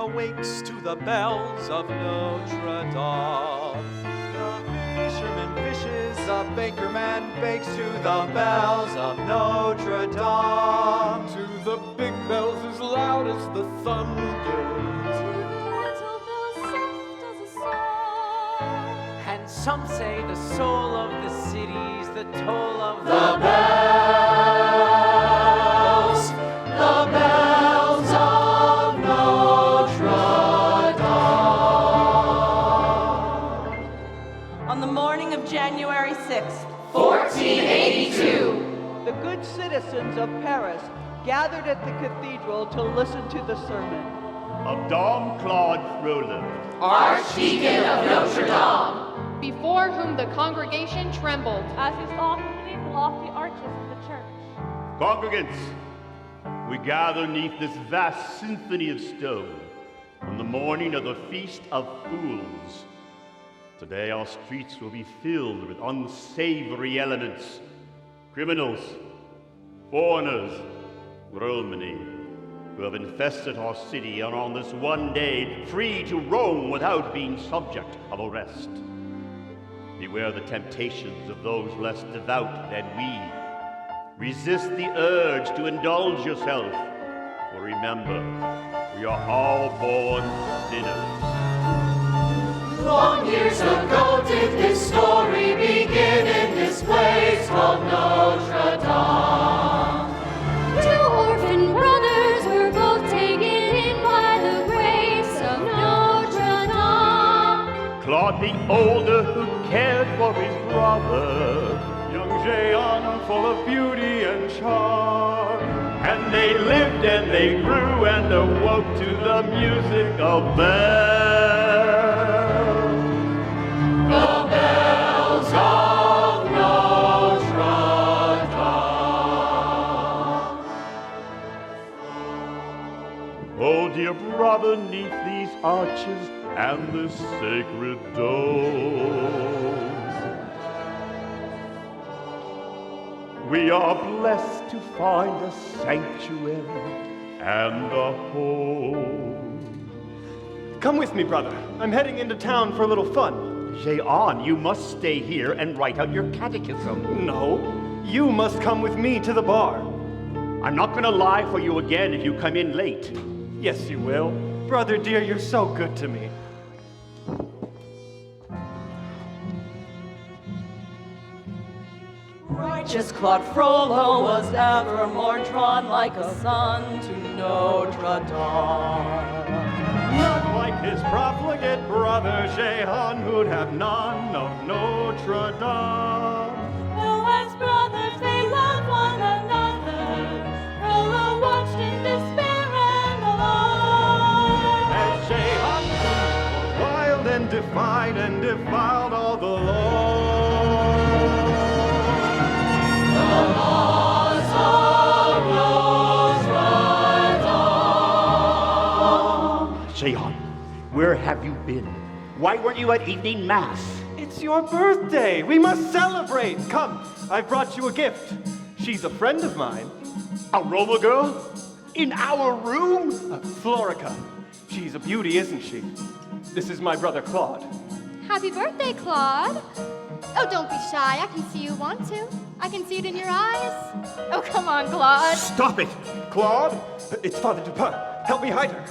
awakes to the bells of Notre Dame. The fisherman fishes, the baker man bakes to the bells of Notre Dame. To the big bells as loud as the thunder. And some say the soul of the city's the toll of The bells of Notre Dame. On the morning of January 6th, 1482, the good citizens of Paris gathered at the cathedral to listen to the sermon of Dom Claude Roland, Archdeacon of Notre Dame, before whom the congregation trembled as he saw beneath the lofty arches of the church. Congregants, we gather neath this vast symphony of stone on the morning of the Feast of Fools. Today our streets will be filled with unsavory elements, criminals, foreigners, Romani, who have infested our city and on this one day free to roam without being subject of arrest. Beware the temptations of those less devout than we. Resist the urge to indulge yourself, for remember, we are all born sinners. Long years ago did this story begin in this place called Notre Dame. Two orphan brothers were both taken in by the grace of Notre Dame. Claude the older who cared for his brother, Young Jehan full of beauty and charm. and they lived and they grew and awoke to the music of bells. The bells of Notre Dame. Oh, dear brother, neath these arches and this sacred dome, we are blessed to find a sanctuary and a home. Come with me, brother. I'm heading into town for a little fun. Jehan, you must stay here and write out your catechism. No, you must come with me to the bar. I'm not going to lie for you again if you come in late. Yes, you will. Brother dear, you're so good to me. righteous Claude Frollo was evermore drawn like a sun to Notre Dame. Not like his profligate brother Jehan, who'd have none of Notre Dame. Though as brothers they loved one another, Frollo watched in despair and alarm. As Jehan were wild and defied and defiled all the law. Jehan, where have you been? Why weren't you at evening mass? It's your birthday. We must celebrate. Come, I've brought you a gift. She's a friend of mine. A Roma girl? In our room? Florica. She's a beauty, isn't she? This is my brother Claude. Happy birthday, Claude. Oh, don't be shy. I can see you want to. I can see it in your eyes. Oh, come on, Claude. Stop it! Claude, it's Father Dupin. Help me hide her.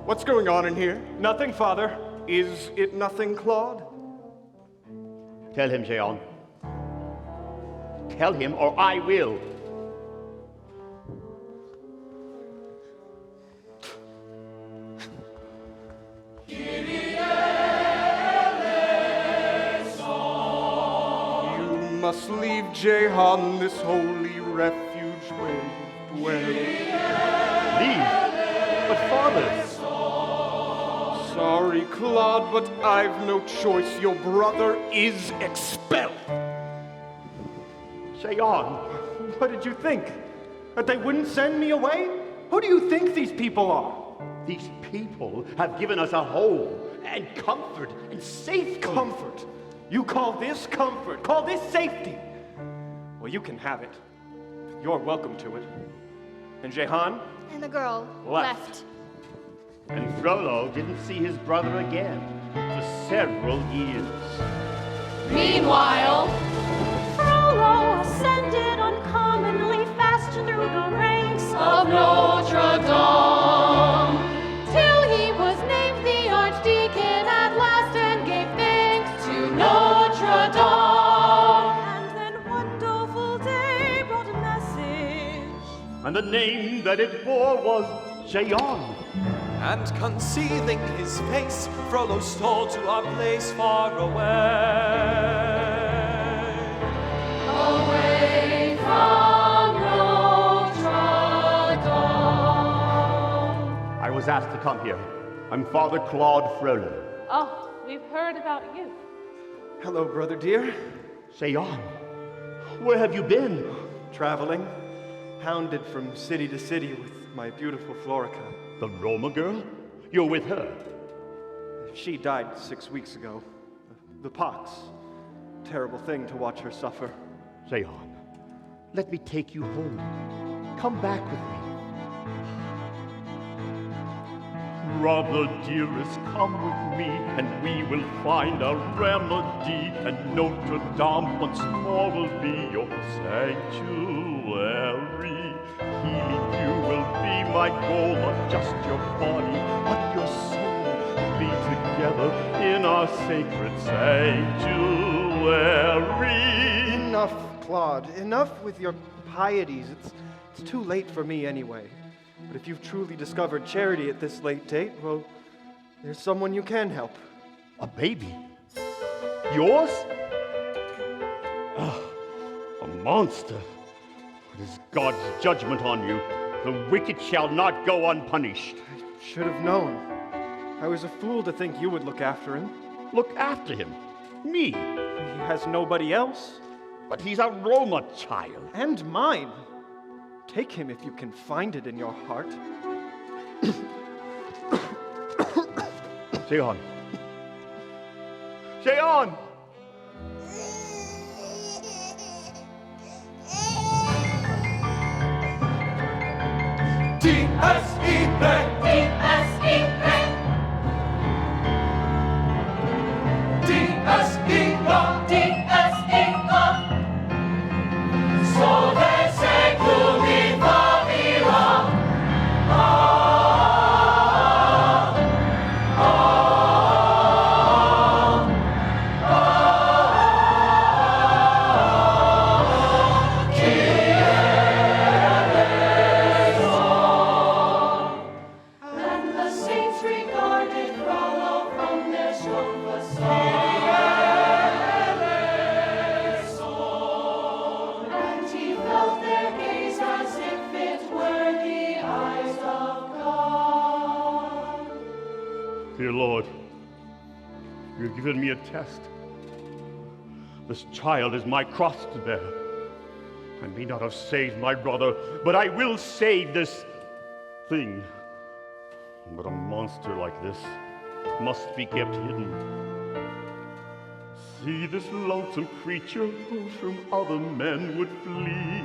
What's going on in here? Nothing, Father. Is it nothing, Claude? Tell him, Jehan. Tell him, or I will. You must leave Jehan, this holy refuge where you dwell. Leave? But Father... Sorry, Claude, but I've no choice. Your brother is expelled. Jehan, What did you think? That they wouldn't send me away? Who do you think these people are? these people have given us a home and comfort and safety. Comfort? You call this comfort? Call this safety? Well, you can have it. You're welcome to it. And Jehan, and the girl Left. And Frollo didn't see his brother again for several years. Meanwhile, Frollo ascended uncommonly fast through the ranks of Notre Dame, till he was named the Archdeacon at last and gave thanks to Notre Dame. And then one doleful day brought a message, And the name that it bore was Jehan. And concealing his face, Frollo stole to a place far away. away from Notre Dame. I was asked to come here. I'm Father Claude Frollo. Oh, we've heard about you. Hello, brother dear. Jehan, where have you been? Traveling, hounded from city to city with my beautiful Florica. The Roma girl? You're with her. She died 6 weeks ago. The pox. Terrible thing to watch her suffer. Jehan, let me take you home. Come back with me. Brother dearest, come with me, and we will find a remedy, and Notre Dame once more will be your sanctuary. Healing you will be my goal, not just your body, but your soul. Be together in our sacred sanctuary. Enough, Claude. Enough with your pieties. It's too late for me anyway. But if you've truly discovered charity at this late date, well, there's someone you can help. A baby? Yours? Ah, a monster. It is God's judgment on you. The wicked shall not go unpunished. I should have known. I was a fool to think you would look after him. Look after him. Me. He has nobody else. But he's a Roma child. And mine. Take him if you can find it in your heart. Jehan. Jehan! Dear Lord, you've given me a test. This child is my cross to bear. I may not have saved my brother, but I will save this thing. But a monster like this must be kept hidden. See this lonesome creature who from other men would flee.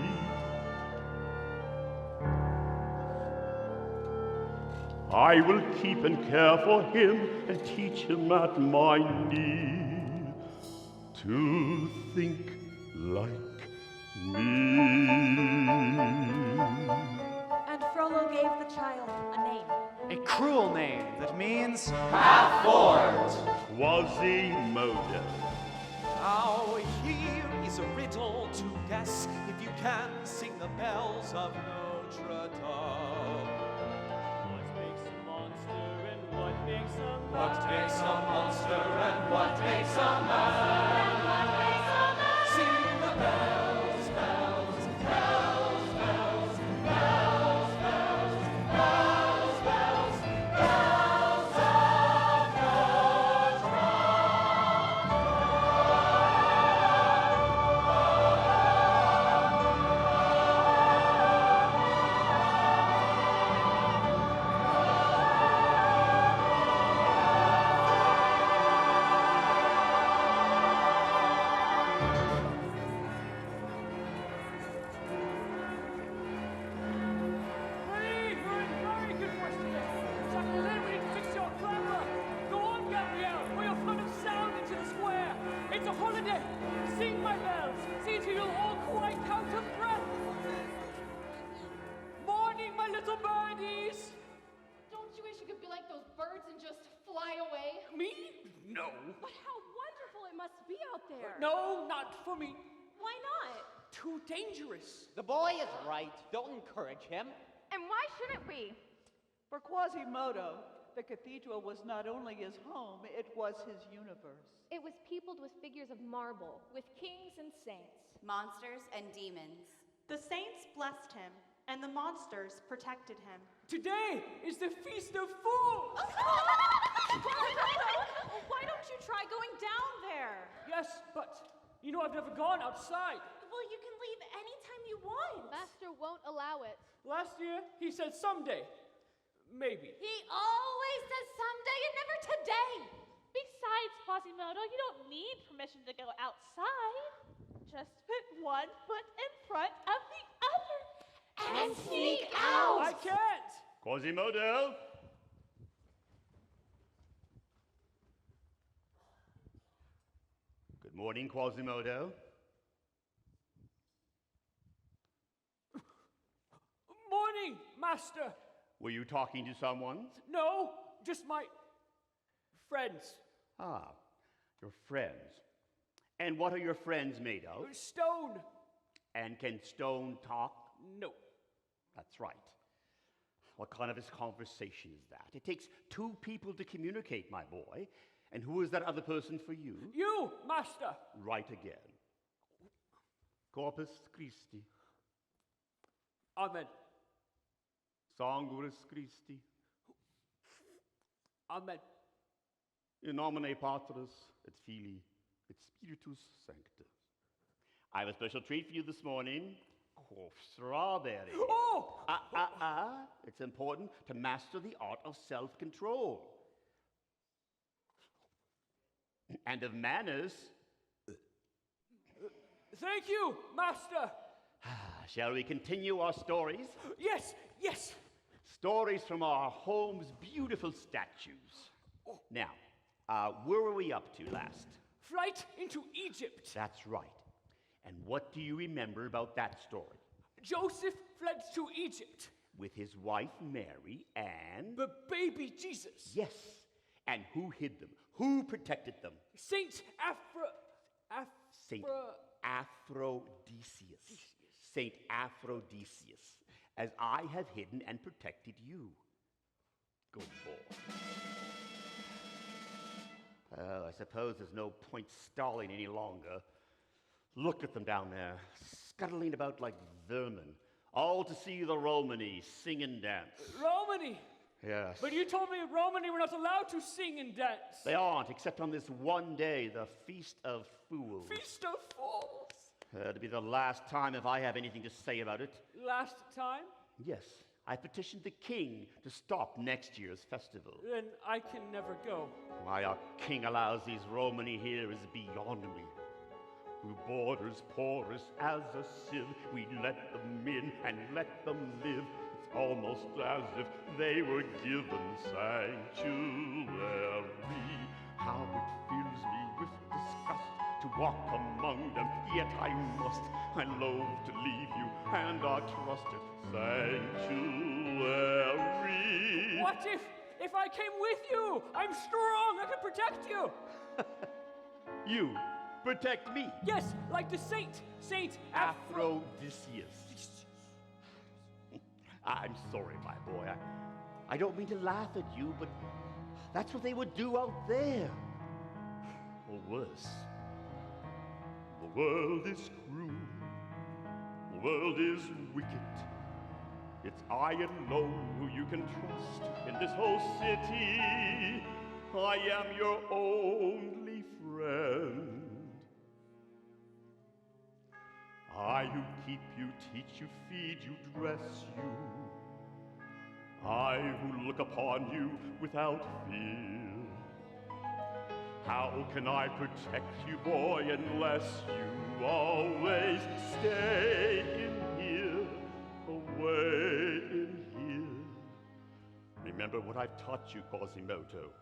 I will keep and care for him and teach him at my knee to think like me. And Frollo gave the child a name. A cruel name that means Half-formed. Quasimodo. Now here is a riddle to guess if you can sing the bells of Notre Dame. What makes a monster and what makes a man? Sing the bells, bells, bells, bells, bells, bells, bells, bells, bells of Notre must be out there. No, not for me. Why not? Too dangerous. The boy is right. Don't encourage him. And why shouldn't we? For Quasimodo, the cathedral was not only his home, it was his universe. It was peopled with figures of marble. With kings and saints. Monsters and demons. The saints blessed him, and the monsters protected him. Today is the Feast of Fools! Why don't you try going down there? Yes, but you know I've never gone outside. Well, you can leave anytime you want. Master won't allow it. Last year, he said someday. Maybe. He always says someday and never today. Besides, Quasimodo, you don't need permission to go outside. Just put one foot in front of the other and sneak out. I can't. Quasimodo! Good morning, Quasimodo. Morning, Master. Were you talking to someone? No, just my friends. Ah, your friends. And what are your friends made of? Stone. And can stone talk? No. That's right. What kind of a conversation is that? It takes two people to communicate, my boy. And who is that other person for you? You, Master. Right again. Corpus Christi. Amen. Sanguis Christi. Amen. In nomine Patris et Filii et Spiritus Sanctus. I have a special treat for you this morning. Oh, strawberry. Oh! It's important to master the art of self-control. And of manners. Thank you, Master. Shall we continue our stories? Yes, yes. Stories from our home's beautiful statues. Now, where were we up to last? Flight into Egypt. That's right. And what do you remember about that story? Joseph fled to Egypt. With his wife Mary and... the baby Jesus. Yes. And who hid them? Who protected them? Saint Aphrodisias. Saint Aphrodisias. As I have hidden and protected you. Good boy. Well, I suppose there's no point stalling any longer. Look at them down there, scuttling about like vermin, all to see the Romany sing and dance. Romany? Yes. But you told me Romany were not allowed to sing and dance. They aren't, except on this one day, the Feast of Fools. Feast of Fools? It'll be the last time if I have anything to say about it. Last time? Yes. I petitioned the king to stop next year's festival. Then I can never go. Why our king allows these Romany here is beyond me. Through borders porous as a sieve, we let them in and let them live. It's almost as if they were given sanctuary. How it fills me with disgust to walk among them, yet I must. I loathe to leave you and our trusted sanctuary. What if I came with you? I'm strong, I can protect you. You protect me? Yes, like the Saint Aphrodisias. I'm sorry, my boy. I don't mean to laugh at you, but that's what they would do out there. Or worse. The world is cruel. The world is wicked. It's I alone who you can trust in this whole city. I am your only friend. I who keep you, teach you, feed you, dress you. I who look upon you without fear. How can I protect you, boy, unless you always stay in here, away in here? Remember what I've taught you, Quasimodo.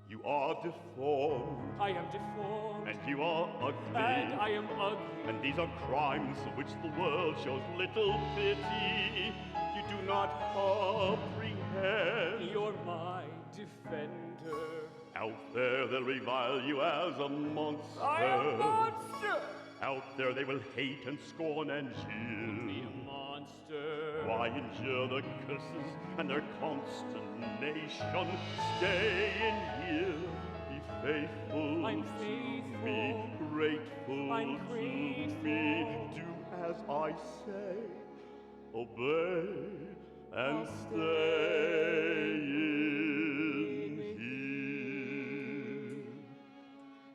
You are deformed. I am deformed. And you are ugly. And I am ugly. And these are crimes for which the world shows little pity. You do not comprehend. You're my defender. Out there they'll revile you as a monster. I am a monster! Out there they will hate and scorn and jeer. Be a monster. Why endure the curses and their consternation? Stay in here, be faithful I'm to faithful. me, grateful I'm to grateful. me. Do as I say, obey and I'll stay in here.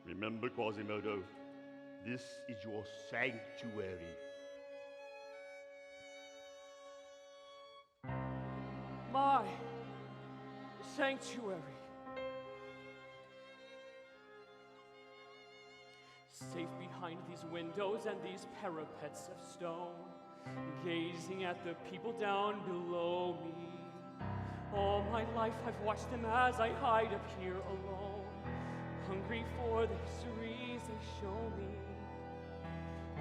Remember, Quasimodo, this is your sanctuary. My sanctuary. Safe behind these windows and these parapets of stone, gazing at the people down below me. All my life I've watched them as I hide up here alone, hungry for the histories they show me.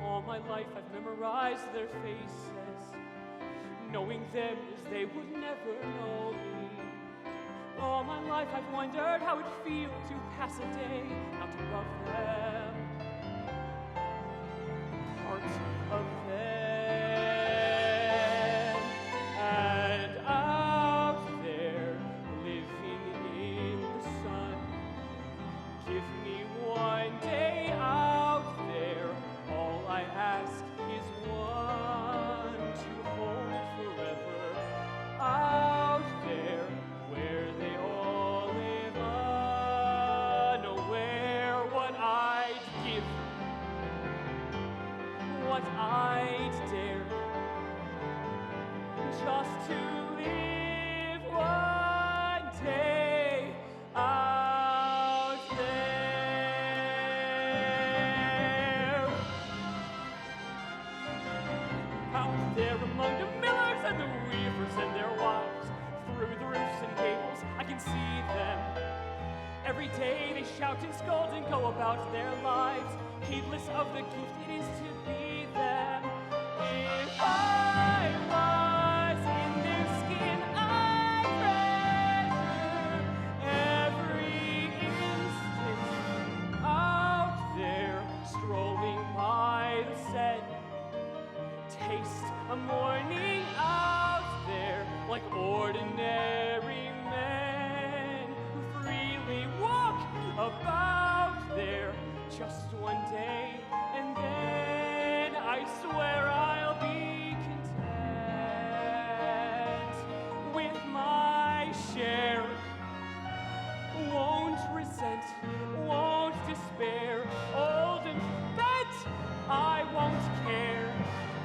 All my life I've memorized their faces, knowing them as they would never know me. All my life I've wondered how it'd feel to pass a day out above them, part of them, and out there, living in the sun. Give me one day out there, all I ask is one to hold forever. Out there, where they all live, unaware what I'd give, what I'd dare, just to live one day out there. Out there among the millers and the weavers and their wives, through the roofs and gables I can see them. Every day they shout and scold and go about their lives, heedless of the gift it is to be them. If I was in their skin, I'd treasure every instant out there, strolling by the Seine. Taste a morning out there like ordinary men who freely walk about there just one day, and then I swear I'll be content with my share. Won't resent, won't despair, old and bent, I won't care.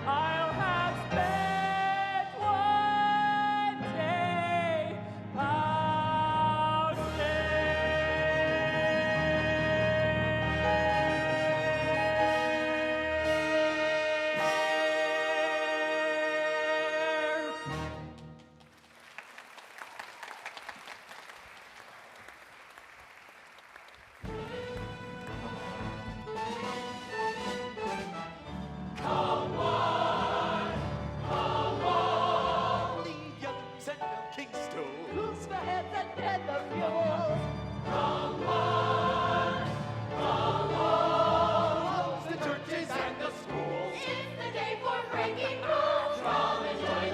I'll have spent one day out Williams and Mel Kingston. Who's the heads and bed the fuels? Close the churches and the schools. It's the day for breaking rules. Come and join the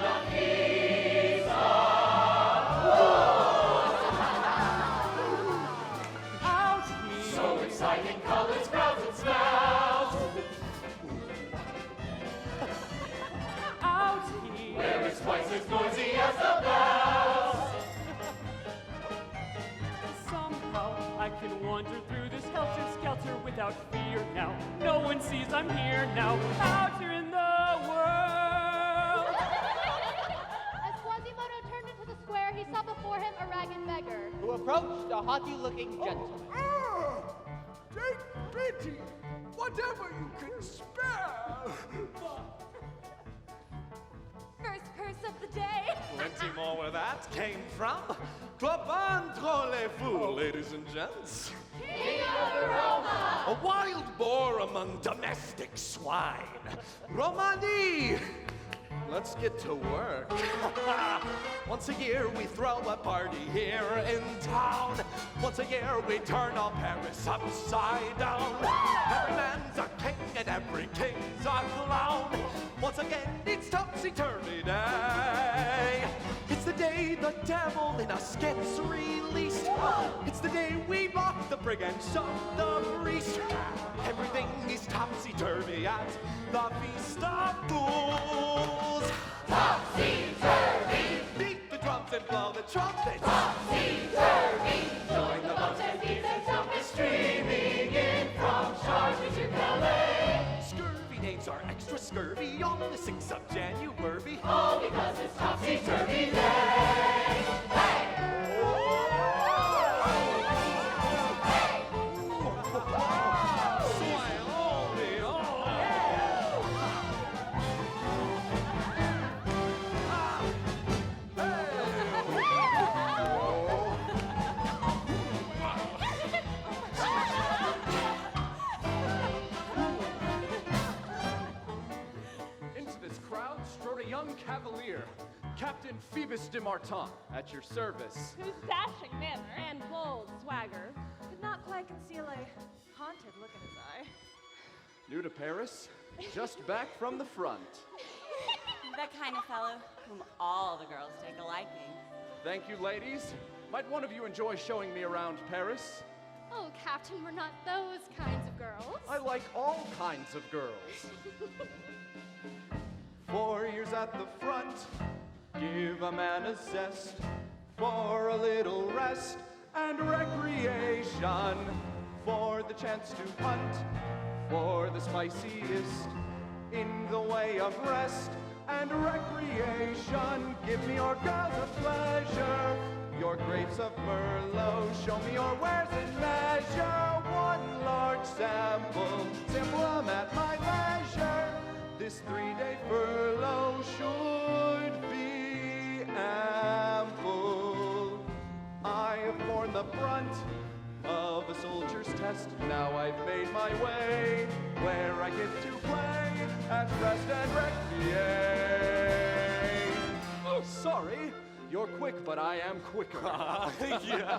Out here. So exciting, colors, crowds, and smells. Out here. Where it's twice as noisy as the bells. Somehow I can wander through this helter-skelter without fear now. No one sees I'm here now, out here in the world. As Quasimodo turned into the square, he saw before him a ragged beggar. Who approached a haughty-looking gentleman. Take pity, whatever you can spare. First curse of the day. Plenty more where that came from. Club entre les fous, ladies and gents. King of Roma. A wild boar among domestic swine. Romani! Let's get to work. Once a year we throw a party here in town. Once a year we turn all Paris upside down. Every man's a king and every king's a clown. Once again it's topsy-turvy day. It's the day the devil in us gets released. It's the day we mock the brigands of the priest. Everything is topsy-turvy at the Feast of Fools. Topsy-turvy! Beat the drums and blow the trumpets. Topsy-turvy! Join the boats and beats and trumpets streaming in from Chartres to Calais. Scurvy names are extra scurvy on the 6th of January. All because it's topsy-turvy day. Hey! Cavalier, Captain Phoebus de Martin, at your service. Whose dashing manner and bold swagger could not quite conceal a haunted look in his eye. New to Paris, just back from the front. The kind of fellow whom all the girls take a liking. Thank you, ladies. Might one of you enjoy showing me around Paris? Oh, Captain, we're not those kinds of girls. I like all kinds of girls. 4 years at the front, give a man a zest for a little rest and recreation, for the chance to hunt, for the spiciest in the way of rest and recreation. Give me your girls of pleasure, your grapes of Merlot, show me your wares in measure. One large sample, simple at my leisure. This 3-day furlough should be ample. I have borne the brunt of a soldier's test. Now I've made my way where I get to play and rest and recreate. Oh, sorry. You're quick, but I am quicker. Yeah.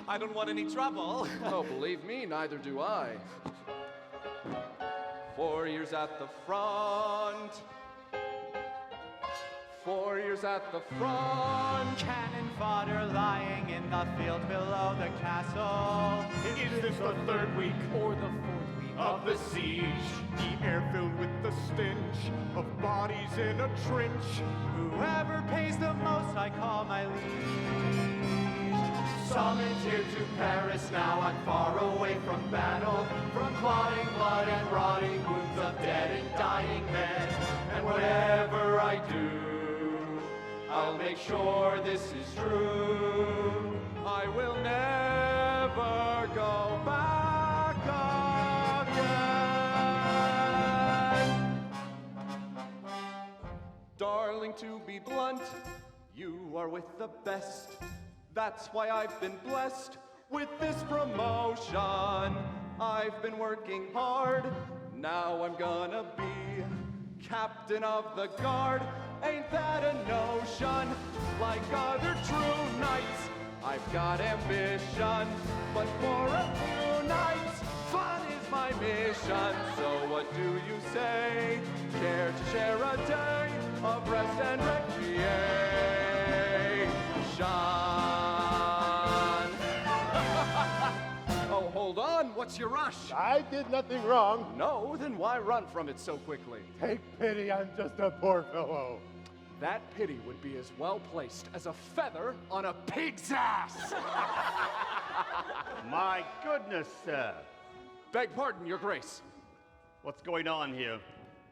I don't want any trouble. Oh, believe me, neither do I. 4 years at the front. 4 years at the front. Cannon fodder lying in the field below the castle. Is this the 3rd week or the 4th week of the siege? The air filled with the stench of bodies in a trench. Whoever pays the most I call my liege. Summoned here to Paris, now I'm far away from battle, from clotting blood and rotting wounds of dead and dying men. And whatever I do, I'll make sure this is true. I will never go back again. Darling, to be blunt, you are with the best. That's why I've been blessed with this promotion. I've been working hard, now I'm gonna be captain of the guard. Ain't that a notion? Like other true knights, I've got ambition, but for a few nights, fun is my mission. So what do you say? Care to share a day of rest and recreation? Oh, hold on. What's your rush? I did nothing wrong. No, then why run from it so quickly? Take pity, I'm just a poor fellow. That pity would be as well placed as a feather on a pig's ass. My goodness, sir. Beg pardon, Your Grace. What's going on here?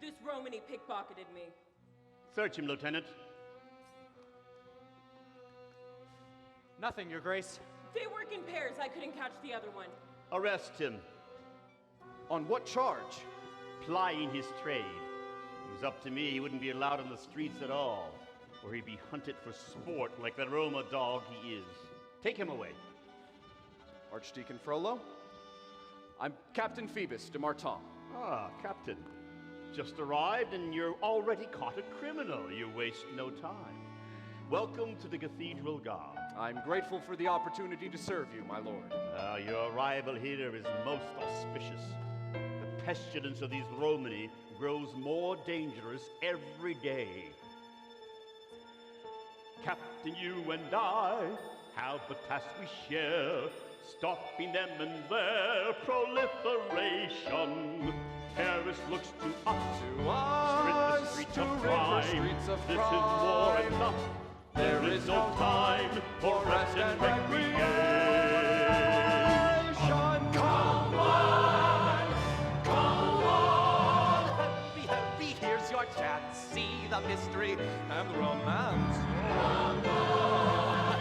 This Romany pickpocketed me. Search him, Lieutenant. Nothing, Your Grace. They work in pairs. I couldn't catch the other one. Arrest him. On what charge? Plying his trade. It was up to me, he wouldn't be allowed on the streets at all, or he'd be hunted for sport like the Roma dog he is. Take him away. Archdeacon Frollo? I'm Captain Phoebus de Martin. Ah, Captain. Just arrived and you're already caught a criminal. You waste no time. Welcome to the Cathedral Guard. I'm grateful for the opportunity to serve you, my lord. Your arrival here is most auspicious. The pestilence of these Romani grows more dangerous every day. Captain, you and I have the task we share, stopping them in their proliferation. Paris looks to us rid the streets of crime. This is war enough. There is no time for rest and recreation. Come on, come on. Here's your chance. See the mystery and the romance. Come on.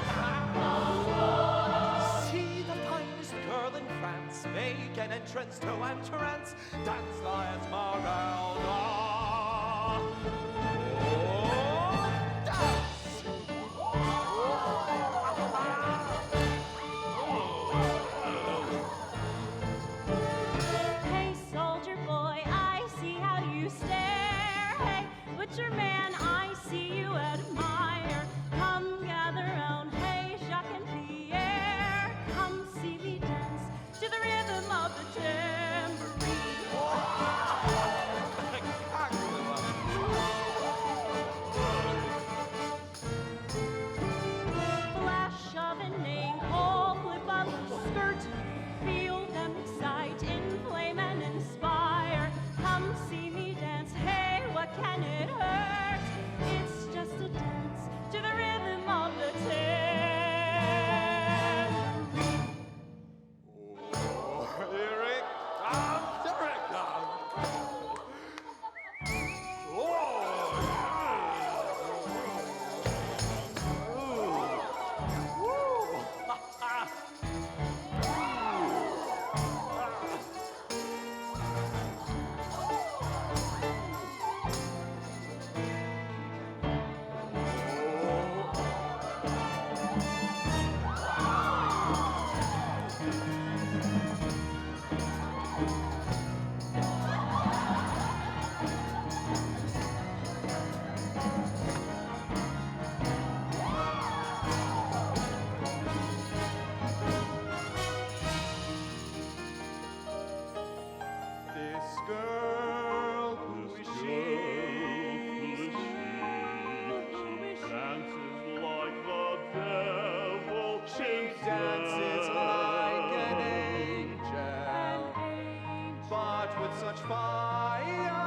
See the finest girl in France make an entrance to entrance. Dance the Esmeralda. Hey, soldier boy, I see how you stare. Hey, butcher man, I see you admire. Come gather round, hey, Jacques and Pierre. Come see me dance to the rhythm of the tambourine. Flash of a name, pull, flip of a skirt. Feel them excite, inflame and inspire. Come see me dance, hey, what can it hurt? It's just a dance to the rhythm of the tambourine. Here it comes, here it comes. This girl, who is she? Dances like the devil. She dances like an angel, but with such fire.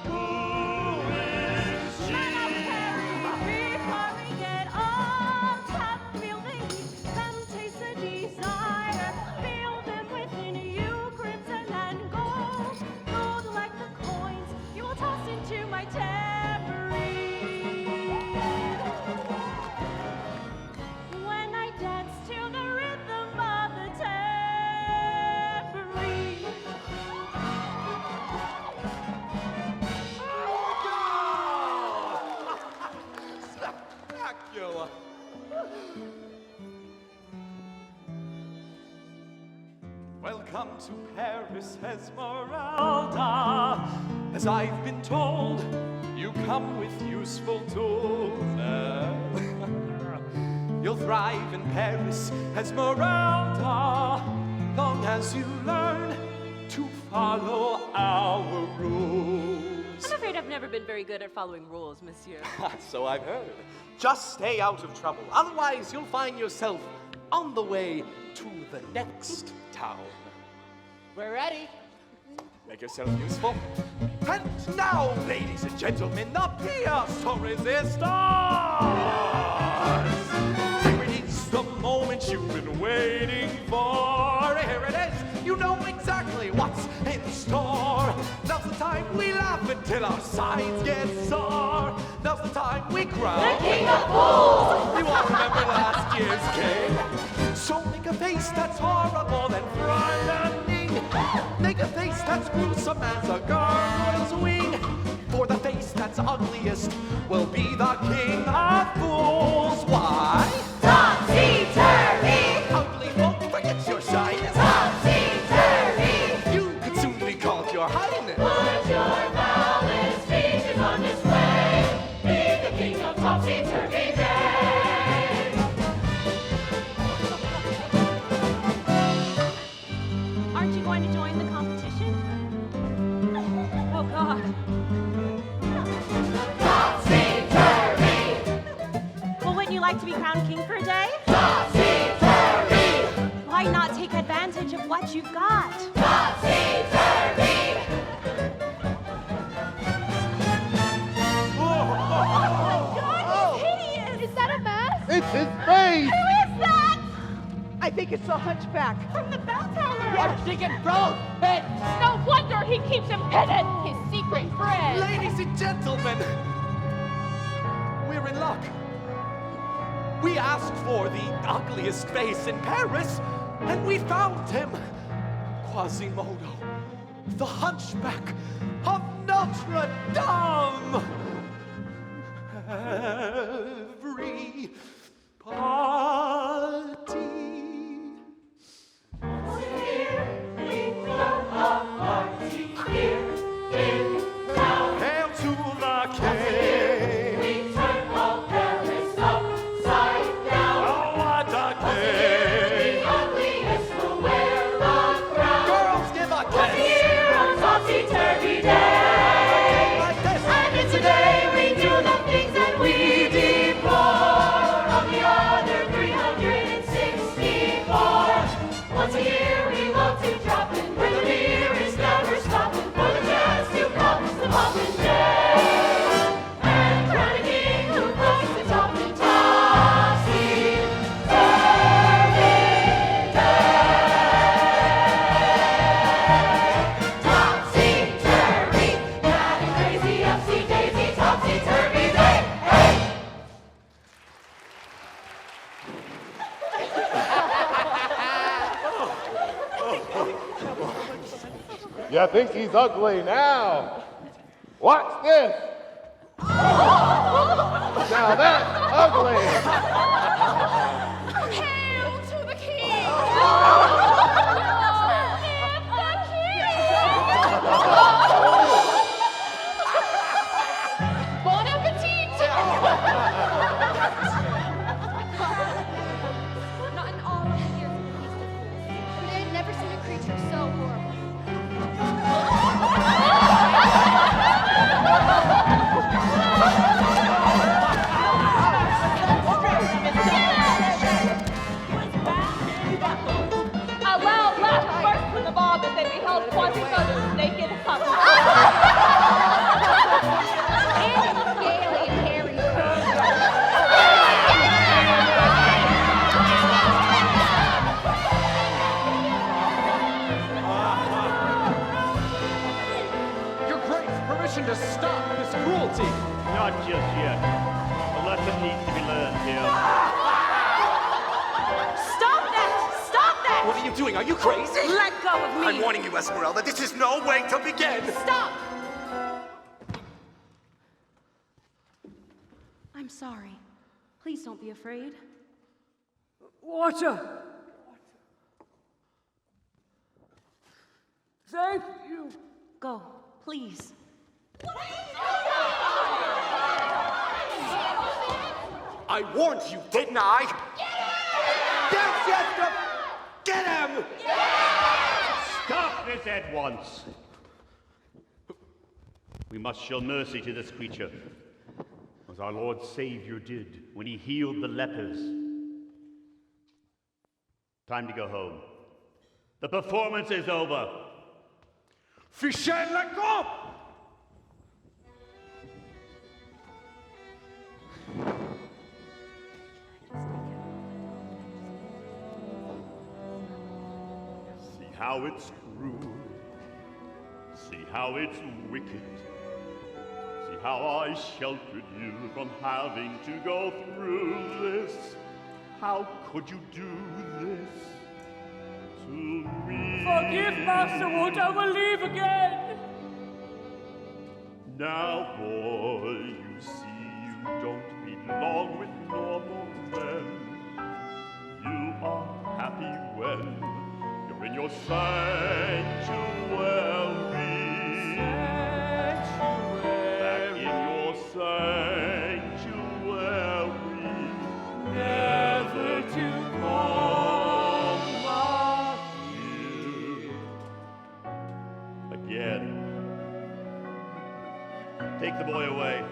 Who is she? Before we get on top, feel the heat, come taste the desire. Feel them within you, crimson and gold. Gold like the coins you will toss into my tambourine. When I dance to the rhythm of the tambourine. Spectacular. Welcome to Paris, Esmeralda. As I've been told, you come with useful tools. You'll thrive in Paris, Esmeralda, long as you learn to follow our rules. I'm afraid I've never been very good at following rules, monsieur. So I've heard. Just stay out of trouble. Otherwise, you'll find yourself on the way to the next town. We're ready. Make yourself useful. And now, ladies and gentlemen, the pièce de résistance. Here it is, the moment you've been waiting for. Here it is. You know exactly what's in store. Now's the time we laugh until our sides get sore. Now's the time we cry. The King of Fools! You all remember last year's king? So make a face that's horrible and frightening. Make a face that's gruesome as a gargoyle's wing. For the face that's ugliest will be the King of Fools. Why? Topsy-turvy! Ugly won't forget your shyness. Topsy-turvy! You could soon be called your highness. Put your foulest features like to be crowned king for a day? Topsy-turvy! Why not take advantage of what you've got? Topsy-turvy! Oh my God, he's hideous! Is that a mess? It's his face! Who is that? I think it's the Hunchback. From the bell tower! Archdeacon Froze! Hey! No wonder he keeps him hidden! His secret friend! Ladies and gentlemen, we're in luck. We asked for the ugliest face in Paris, and we found him. Quasimodo, the Hunchback of Notre Dame. Every party. Here we throw a party here in town. Hail to the king. We turn all Paris upside down. Oh, what a king. The ugliest will wear the crown. Girls, give a kiss. Here on Topsy-Turvy Day. Like this. And it's a day we do the things that we deplore. On the other 364. Once a year we love to drop in where the beer is never stopping. For the chance to promise the poppin' day. And crown a king who puts the top in Topsy-Turvy Day. Topsy-Turvy, mad and crazy, upsy-daisy, Topsy-Turvy Day. Hey! You think he's ugly now? Watch this! Now that's ugly! Hail to the king! Bon appetit! Not in all of the years of Feast of Fools, but I had never seen a creature so horrible. A loud laugh burst from the mob as they beheld Quasimodo's naked hump. And scaly and hairy Your Grace, permission to stop this cruelty. Not just yet. A lesson needs to be learned here. Stop that! Stop that! What are you doing? Are you crazy? Let go of me! I'm warning you, Esmeralda. This is no way to begin. Stop! I'm sorry. Please don't be afraid. Water! Thank you. Go, please. I warned you, didn't I? Get him! Stop this at once. We must show mercy to this creature, as our Lord Savior did when he healed the lepers. Time to go home. The performance is over. Fichez la coupe! See how it's cruel. See how it's wicked. See how I sheltered you from having to go through this. How could you do this to me? Forgive, Master, won't ever leave again. Now, boy, you see you don't belong with normal men. You are happy when you're in your sanctuary. Back in your sanctuary. Never to come back here again. Take the boy away.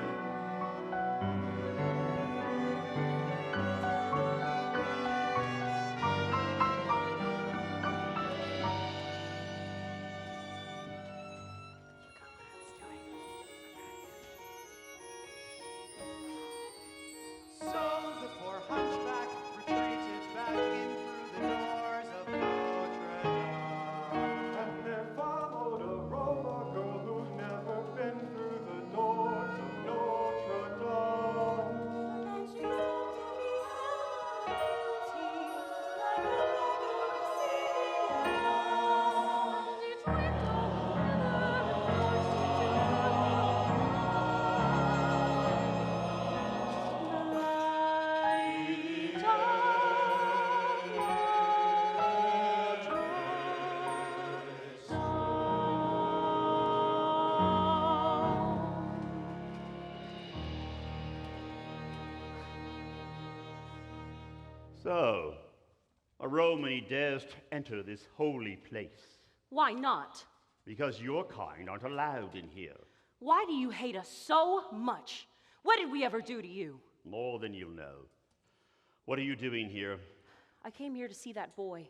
So, a Romany dares to enter this holy place. Why not? Because your kind aren't allowed in here. Why do you hate us so much? What did we ever do to you? More than you'll know. What are you doing here? I came here to see that boy.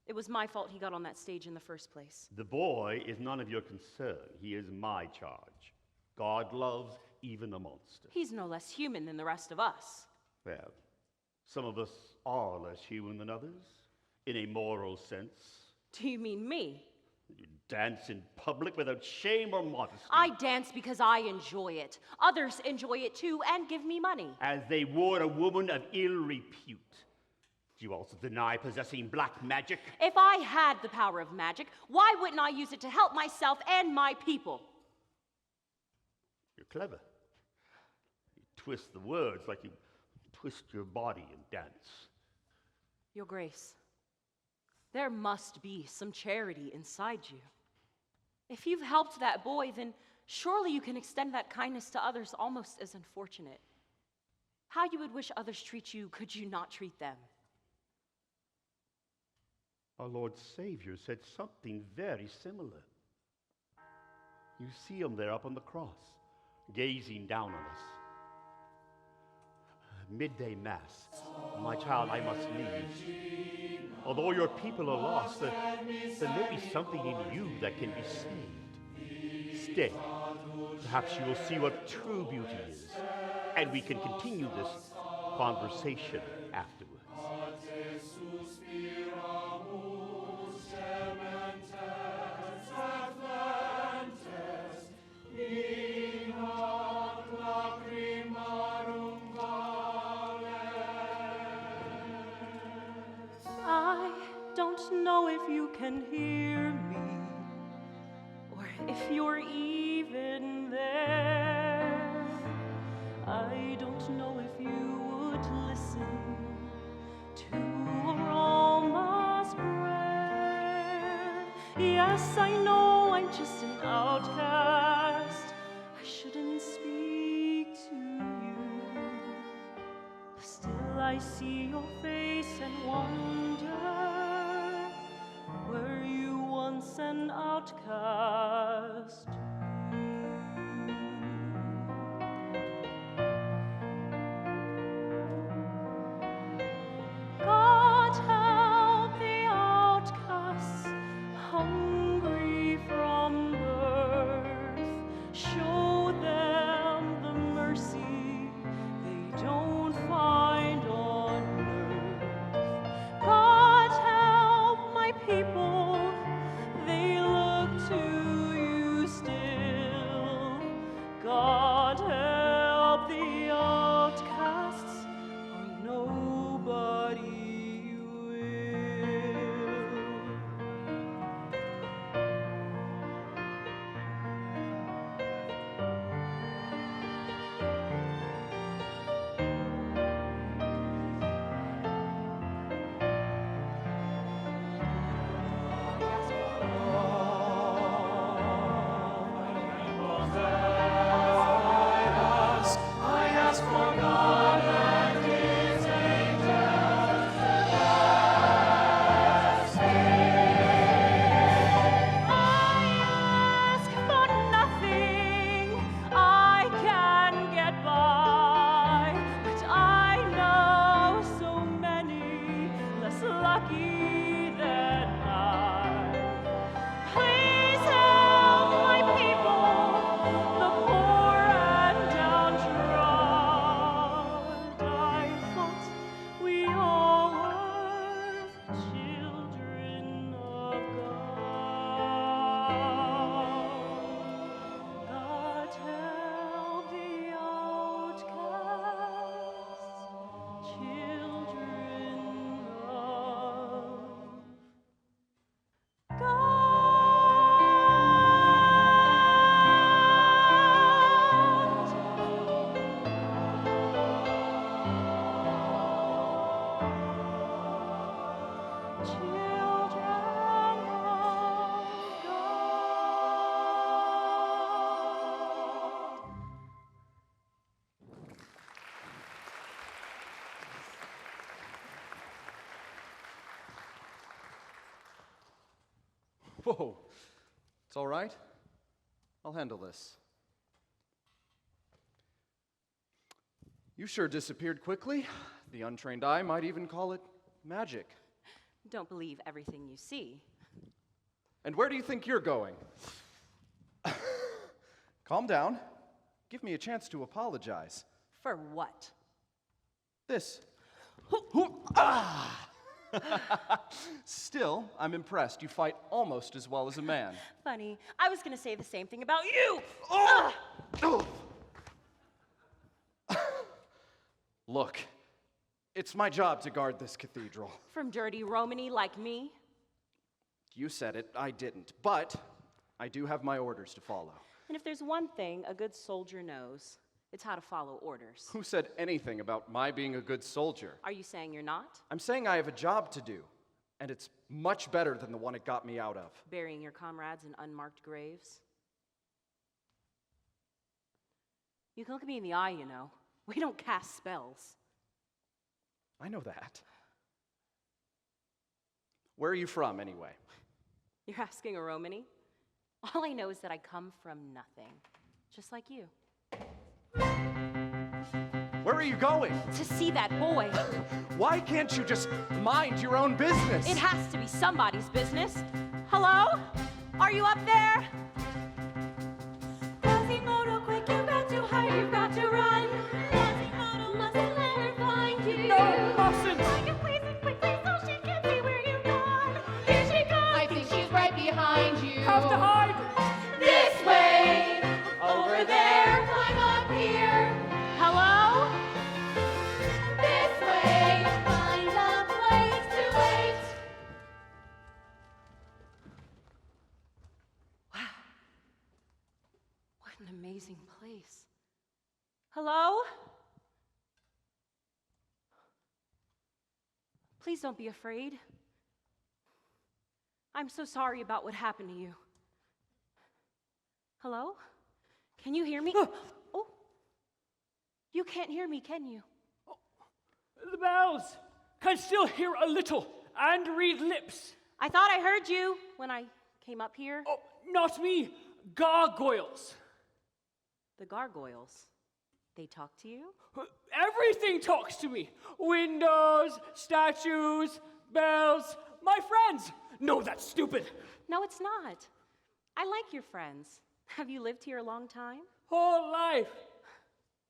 It was my fault he got on that stage in the first place. The boy is none of your concern. He is my charge. God loves even a monster. He's no less human than the rest of us. Well, some of us are less human than others, in a moral sense. Do you mean me? You dance in public without shame or modesty. I dance because I enjoy it. Others enjoy it too and give me money. As they would a woman of ill repute. Do you also deny possessing black magic? If I had the power of magic, why wouldn't I use it to help myself and my people? You're clever. You twist the words like you twist your body and dance. Your Grace, there must be some charity inside you. If you've helped that boy, then surely you can extend that kindness to others almost as unfortunate. How you would wish others treat you, could you not treat them? Our Lord Savior said something very similar. You see him there up on the cross, gazing down on us. Midday Mass. My child, I must leave. Although your people are lost, there may be something in you that can be saved. Stay. Perhaps you will see what true beauty is, and we can continue this conversation afterwards. I don't know if you can hear me, or if you're even there. I don't know if you would listen to a Roma's prayer. Yes, I know I'm just an outcast. I shouldn't speak to you. Still, I see your face and wonder, were you once an outcast? God help the outcasts, hungry from birth. Show them the mercy they don't find on earth. God help my people, they look to you still. Whoa. It's all right. I'll handle this. You sure disappeared quickly. The untrained eye might even call it magic. Don't believe everything you see. And where do you think you're going? Calm down. Give me a chance to apologize. For what? This. Still, I'm impressed. You fight almost as well as a man. Funny. I was gonna say the same thing about you! Look, it's my job to guard this cathedral. From dirty Romany like me? You said it, I didn't. But I do have my orders to follow. And if there's one thing a good soldier knows, it's how to follow orders. Who said anything about my being a good soldier? Are you saying you're not? I'm saying I have a job to do, and it's much better than the one it got me out of. Burying your comrades in unmarked graves? You can look at me in the eye, you know. We don't cast spells. I know that. Where are you from, anyway? You're asking a Romany? All I know is that I come from nothing, just like you. Where are you going? To see that boy. Why can't you just mind your own business? It has to be somebody's business. Hello? Are you up there? Quasimodo, quick, you've got to hide, you've got to run. Quasimodo mustn't let her find you. No, mustn't! Find your place and quickly so she can see where you've gone. Here she comes. I think she's right behind you. Have to hide! This way. Over there. Climb up here. Hello? This way. Find a place to wait. Wow. What an amazing place. Hello? Please don't be afraid. I'm so sorry about what happened to you. Hello? Can you hear me? Oh. You can't hear me, can you? The bells can still hear a little and read lips. I thought I heard you when I came up here. Oh, not me. Gargoyles. The gargoyles. They talk to you? Everything talks to me. Windows, statues, bells, my friends. No, that's stupid. No, it's not. I like your friends. Have you lived here a long time? Whole life.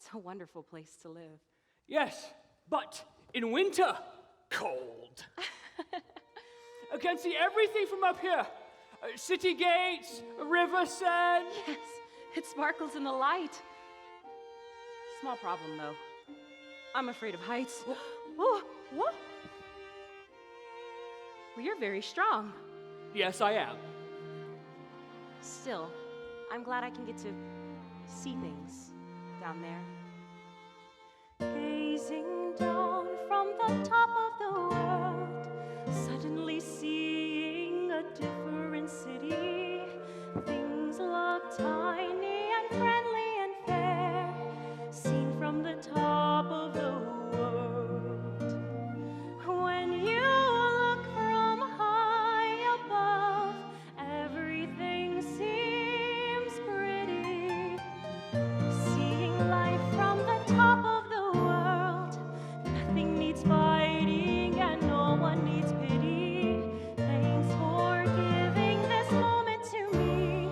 It's a wonderful place to live. Yes, but in winter, cold. I can see everything from up here. City gates, river sand. Yes, it sparkles in the light. Small problem, though. I'm afraid of heights. Oh, what? Well, you're very strong. Yes, I am. Still, I'm glad I can get to see things down there. Gazing down from the top of the world, suddenly seeing a different city. Things look tiny and friendly and fair, seen from the top of the world. When you look from high above, everything seems pretty. Seeing life from the top of the world, nothing needs fighting and no one needs pity. Thanks for giving this moment to me.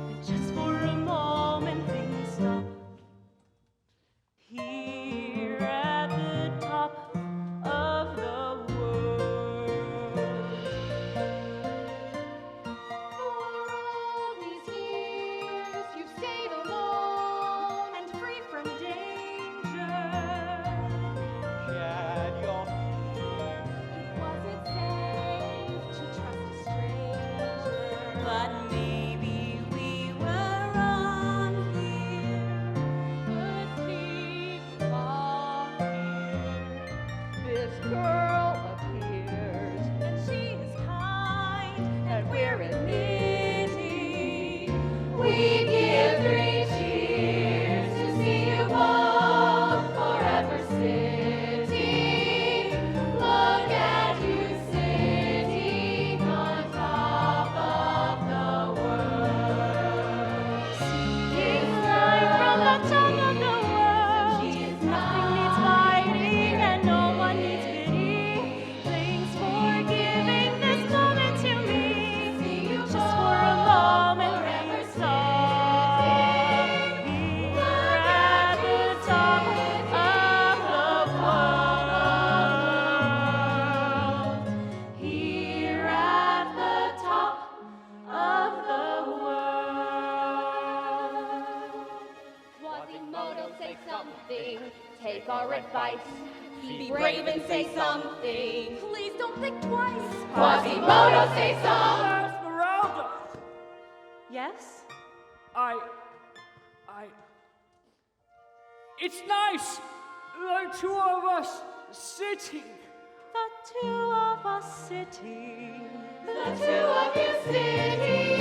But just for a moment, things stop. Here Quasimodo, say something. Take our advice. Be brave and say something. Please don't think twice. Quasimodo, say something. Esmeralda! Yes? It's nice, the two of us sitting. The two of us sitting. The two of you sitting.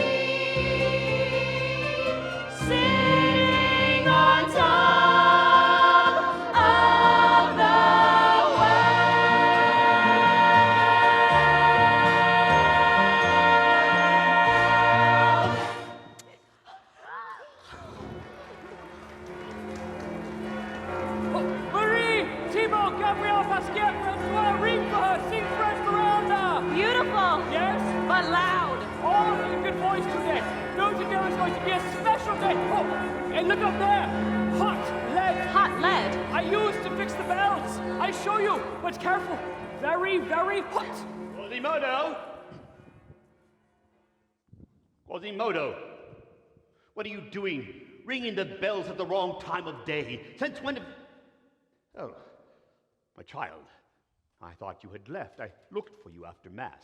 Sitting on top of the Marie, Thibault, Gabrielle, Pascal, Francois, read for her, sing for Esmeralda. Beautiful. Yes? But loud. Oh, in a good voice today. Don't you know it's going to be a special day? Oh, and look up there. Hot lead. Hot lead? I used to fix the bells. I show you, but careful. Very, very hot. Quasimodo! Quasimodo! What are you doing? Ringing the bells at the wrong time of day. Since when have... Oh, my child. I thought you had left. I looked for you after Mass.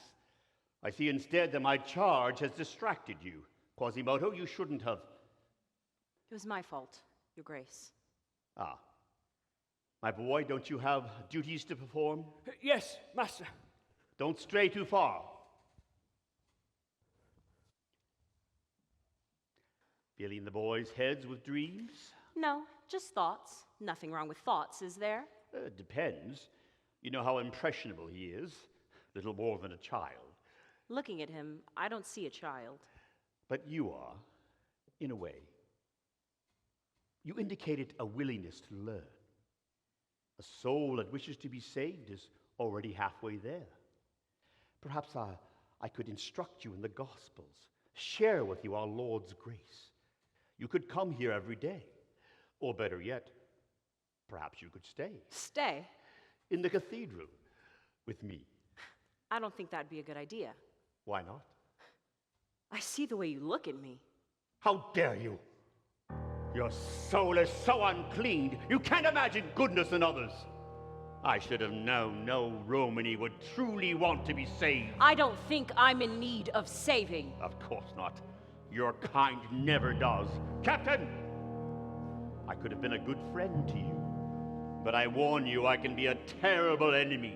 I see instead that my charge has distracted you. Quasimodo, you shouldn't have... It was my fault, Your Grace. Ah. My boy, don't you have duties to perform? Yes, Master. Don't stray too far. Filling the boys' heads with dreams? No, just thoughts. Nothing wrong with thoughts, is there? Depends. You know how impressionable he is. Little more than a child. Looking at him, I don't see a child. But you are, in a way. You indicated a willingness to learn. A soul that wishes to be saved is already halfway there. Perhaps I could instruct you in the Gospels, share with you our Lord's grace. You could come here every day. Or better yet, perhaps you could stay. Stay? In the cathedral with me. I don't think that'd be a good idea. Why not? I see the way you look at me. How dare you? Your soul is so unclean, you can't imagine goodness in others. I should have known no Romany would truly want to be saved. I don't think I'm in need of saving. Of course not. Your kind never does. Captain! I could have been a good friend to you, but I warn you I can be a terrible enemy.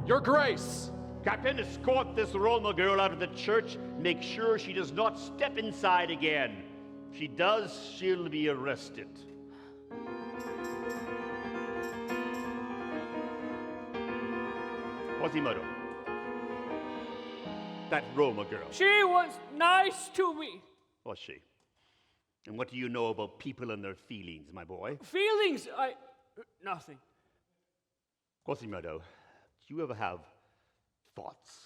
Your Grace! Captain, escort this Roma girl out of the church. Make sure she does not step inside again. If she does, she'll be arrested. Quasimodo. That Roma girl. She was nice to me. Was she? And what do you know about people and their feelings, my boy? Feelings? Nothing. Quasimodo, do you ever have thoughts?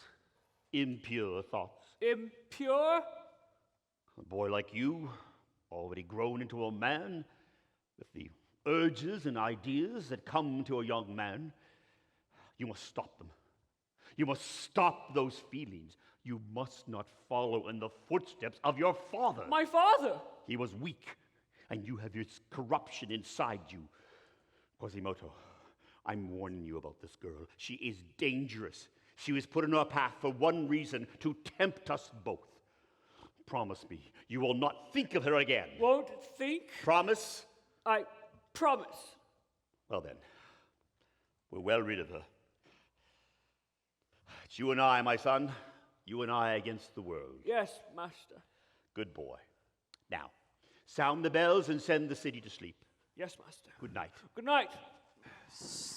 Impure thoughts? Impure? A boy like you, already grown into a man, with the urges and ideas that come to a young man, you must stop them. You must stop those feelings. You must not follow in the footsteps of your father. My father? He was weak, and you have this corruption inside you. Quasimodo, I'm warning you about this girl. She is dangerous. She was put in our path for one reason, to tempt us both. Promise me, you will not think of her again. Won't think? Promise? I promise. Well then, we're well rid of her. It's you and I, my son. You and I against the world. Yes, Master. Good boy. Now, sound the bells and send the city to sleep. Yes, Master. Good night. Good night. Despite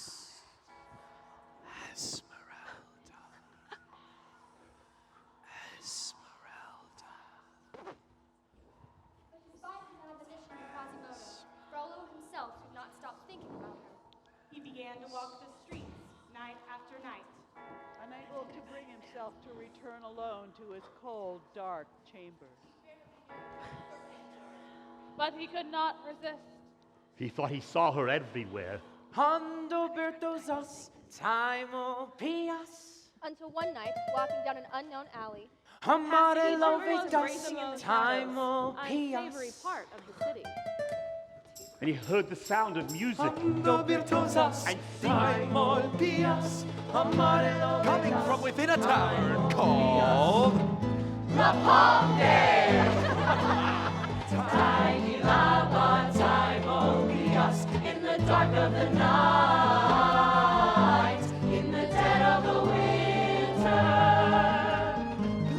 his opposition to Quasimodo, Frollo himself did not stop thinking about her. He began to walk the streets night after night. Unable to bring himself to return alone to his cold, dark chamber. But he could not resist. He thought he saw her everywhere. Hondo Bertozos, Timo Pias. Until one night, walking down an unknown alley, Amare Everyone's Lovidos, racing in the Timo unsavory Pias. part of the city. and he heard the sound of music. And Simon Pias, coming from within a tavern called La Palme. Tiny lava, Simon Pias, in the dark of the night, in the dead of the winter.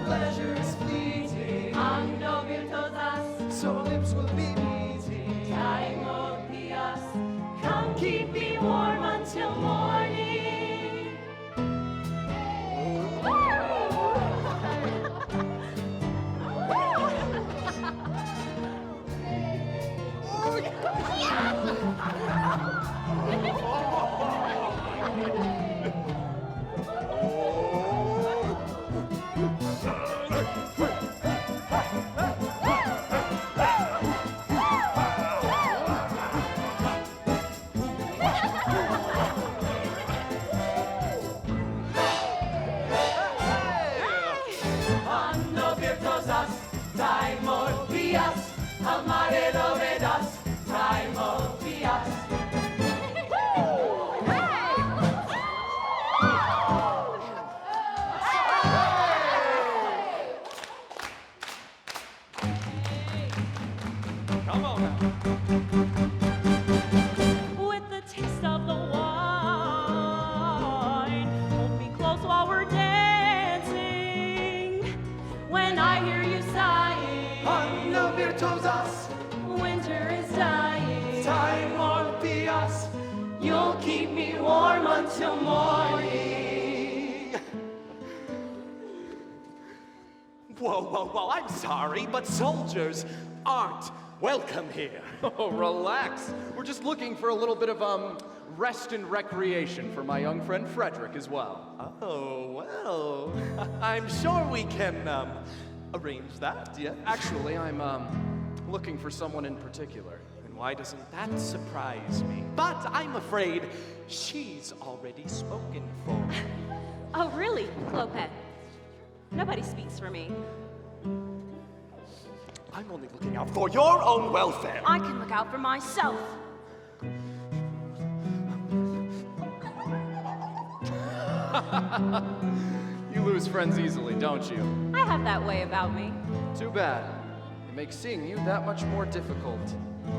Pleasure is fleeting, ando virtuosas, so lips will be meeting. Simon Pias, come keep me warm until morning. Ando virtuosas, Simon Pias, amare lo vedas, Simon Pias. Come on now. With the taste of the wine, hold me close while we're dancing. When I hear you sighing, Ando virtuosas, winter is dying. Simon Pias, You'll keep me warm until morning. Whoa, I'm sorry, but soldiers aren't welcome here. Oh, relax. We're just looking for a little bit of, rest and recreation for my young friend Frederick as well. Oh, well, I'm sure we can, arrange that, yeah? Actually, I'm, looking for someone in particular. And why doesn't that surprise me? But I'm afraid she's already spoken for. Oh, really, Clopin? Nobody speaks for me. I'm only looking out for your own welfare. I can look out for myself. You lose friends easily, don't you? I have that way about me. Too bad. It makes seeing you that much more difficult.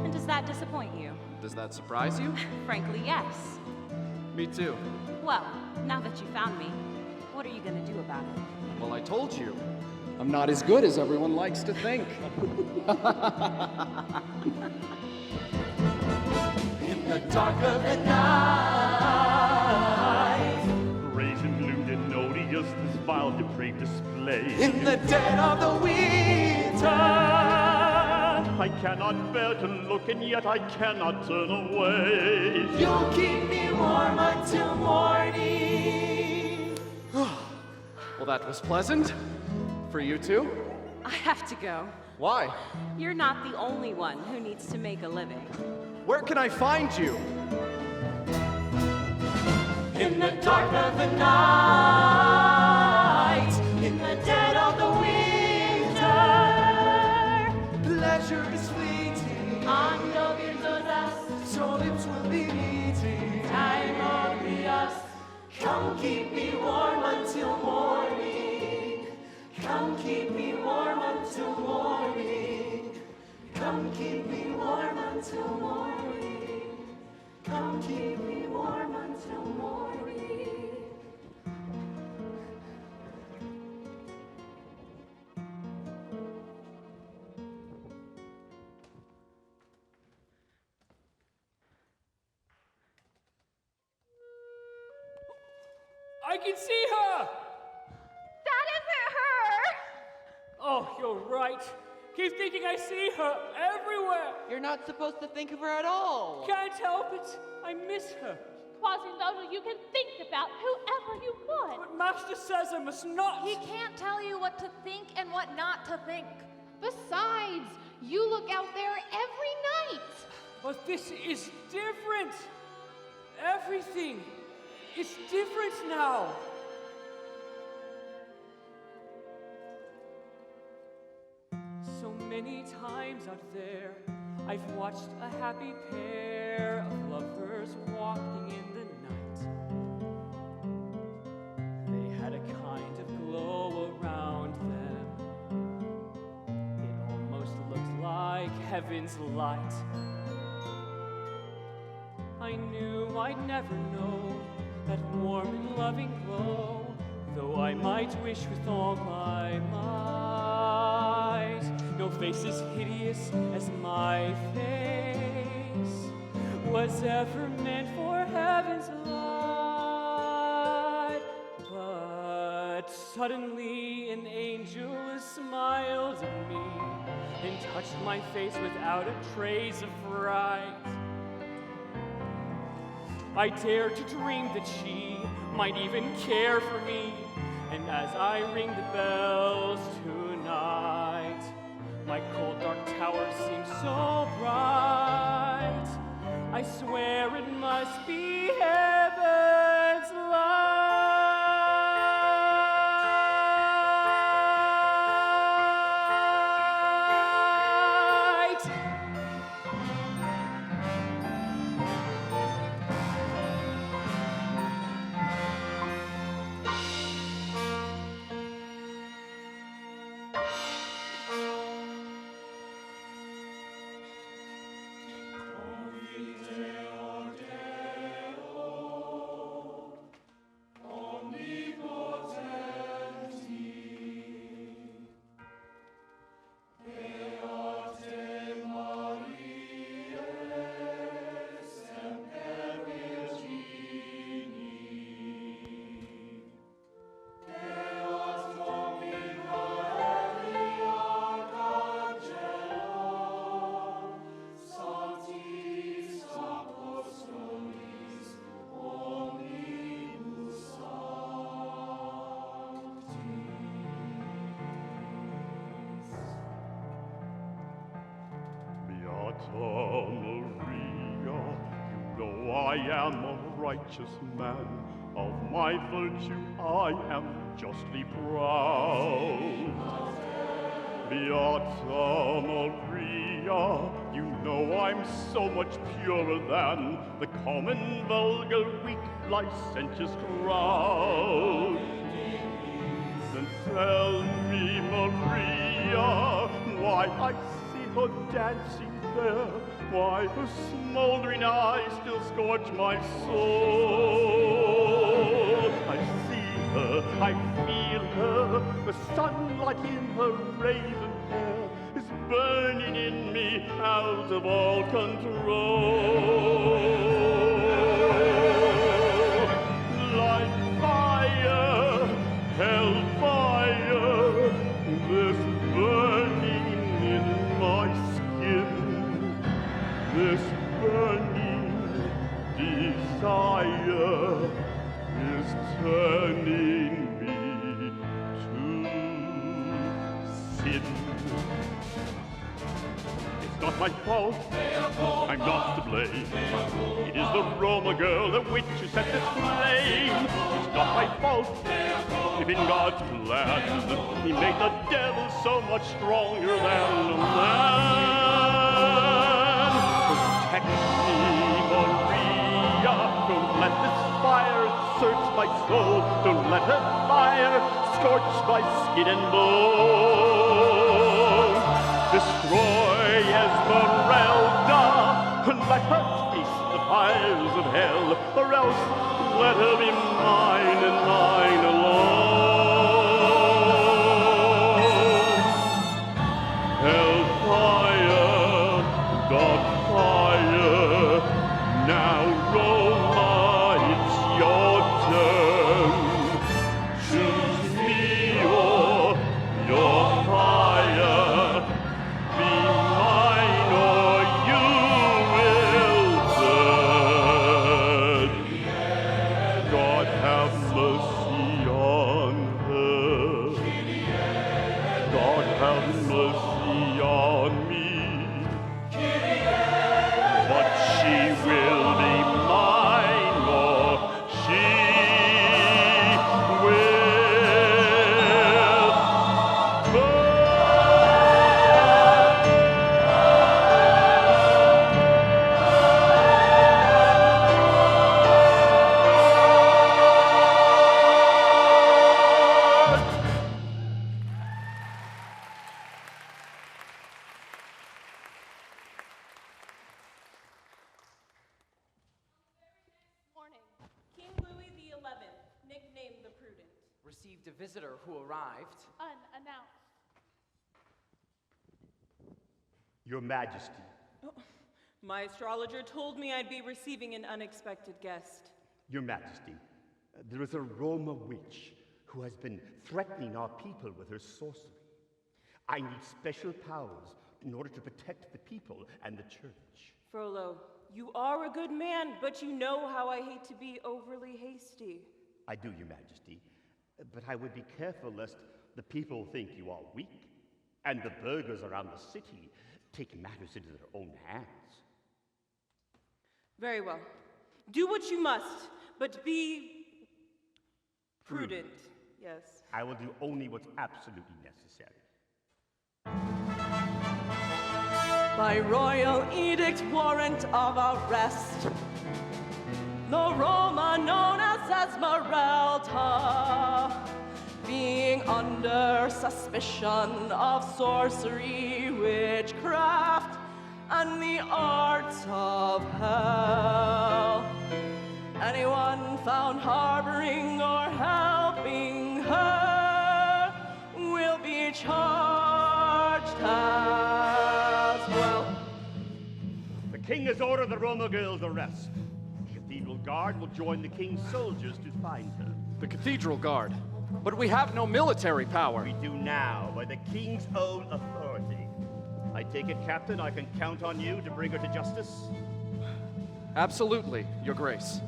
And does that disappoint you? Does that surprise you? Frankly, yes. Me too. Well, now that you found me, what are you gonna do about it? Well, I told you. I'm not as good as everyone likes to think. in the dark of the night, Brazen, lewd, and odious, this vile, depraved display. in the dead of the winter, I cannot bear to look, and yet I cannot turn away. you'll keep me warm until morning. Well, that was pleasant. For you too? I have to go. Why? You're not the only one who needs to make a living. Where can I find you? In the dark of the night, in the dead of the winter, pleasure is fleeting, Ando virtuosas, so lips will be meeting. Simon Pias, Come keep me warm until morning. Come keep me warm until morning. Come keep me warm until morning. Come keep me warm until morning. I can see her! That isn't her! Oh, you're right. Keep thinking I see her everywhere. You're not supposed to think of her at all. Can't help it. I miss her. Quasimodo, you can think about whoever you want. But Master says I must not. He can't tell you what to think and what not to think. Besides, you look out there every night. But this is different. Everything is different now. So many times out there, I've watched a happy pair of lovers walking in the night. They had a kind of glow around them. It almost looked like heaven's light. I knew I'd never know that warm and loving glow, though I might wish with all my might. No face as hideous as my face was ever meant for heaven's light. But suddenly an angel smiled at me and touched my face without a trace of fright. I dared to dream that she might even care for me, and as I ring the bells tonight, my cold dark tower seems so bright. I swear it must be heaven's light. Maria, you know I am a righteous man. Of my virtue I am justly proud. Beata Maria, you know I'm so much purer than the common, vulgar, weak, licentious crowd. Then tell me, Maria, why I see her dancing there, why her smoldering eyes still scorch my soul. I see her, I feel her, the sunlight in her raven hair is burning in me out of all control. Like fire, hellfire, this burning in my skin, this burning desire is turning me to sin. It's not my fault, I'm not to blame. It is the Roma girl, the witch who set this flame. It's not my fault, if in God's plan He made the devil so much stronger than a man. Protect me, Maria, don't let this fire search my soul. Don't let her fire scorch my skin and bone. Destroy Esmeralda, and let her taste the fires of hell, or else let her be mine and mine alone. Hellfire, dark fire, now Roma, it's your turn. Choose me or your fire, be mine or you will burn. God have mercy on her. God have mercy on me. But she will be mine. received a visitor who arrived. Unannounced. Your Majesty. My astrologer told me I'd be receiving an unexpected guest. Your Majesty, there is a Roma witch who has been threatening our people with her sorcery. I need special powers in order to protect the people and the church. Frollo, you are a good man, but you know how I hate to be overly hasty. I do, Your Majesty, but I would be careful lest the people think you are weak, and the burghers around the city take matters into their own hands. Very well. Do what you must, but be prudent. Yes. I will do only what's absolutely necessary. By royal edict, warrant of arrest, the Roma known as Esmeralda, being under suspicion of sorcery, witchcraft, and the arts of hell. Anyone found harboring or helping her will be charged as well. The king has ordered the Roma girl's arrest. The cathedral guard will join the king's soldiers to find her. The cathedral guard? But we have no military power. We do now, by the king's own authority. I take it, Captain, I can count on you to bring her to justice? Absolutely, Your Grace.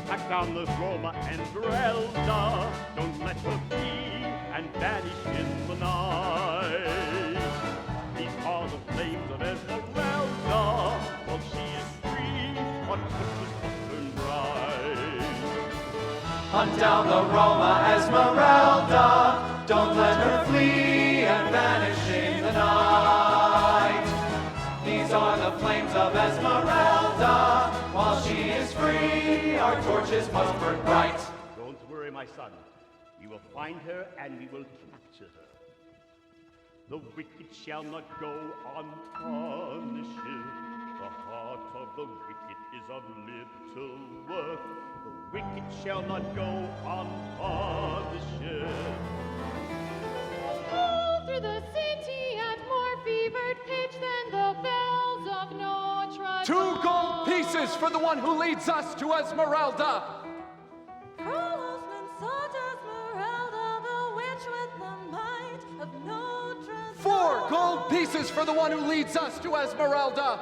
Back down this Roma Esmeralda, don't let her flee and vanish in the night. These are the flames of Esmeralda, while she is free, on Christmas turn bright. Hunt down the Roma Esmeralda, don't let her flee and vanish in the night. These are the flames of Esmeralda, while she is free, our torches must burn bright. Don't worry, my son. We will find her and we will capture her. The wicked shall not go unpunished. The heart of the wicked is of little worth. The wicked shall not go unpunished. All through the city at more fevered pitch than the bells of Notre. 2 gold pieces for the one who leads us to Esmeralda. Frollo's men sought Esmeralda, the witch with the might of Notre. 4 gold pieces for the one who leads us to Esmeralda.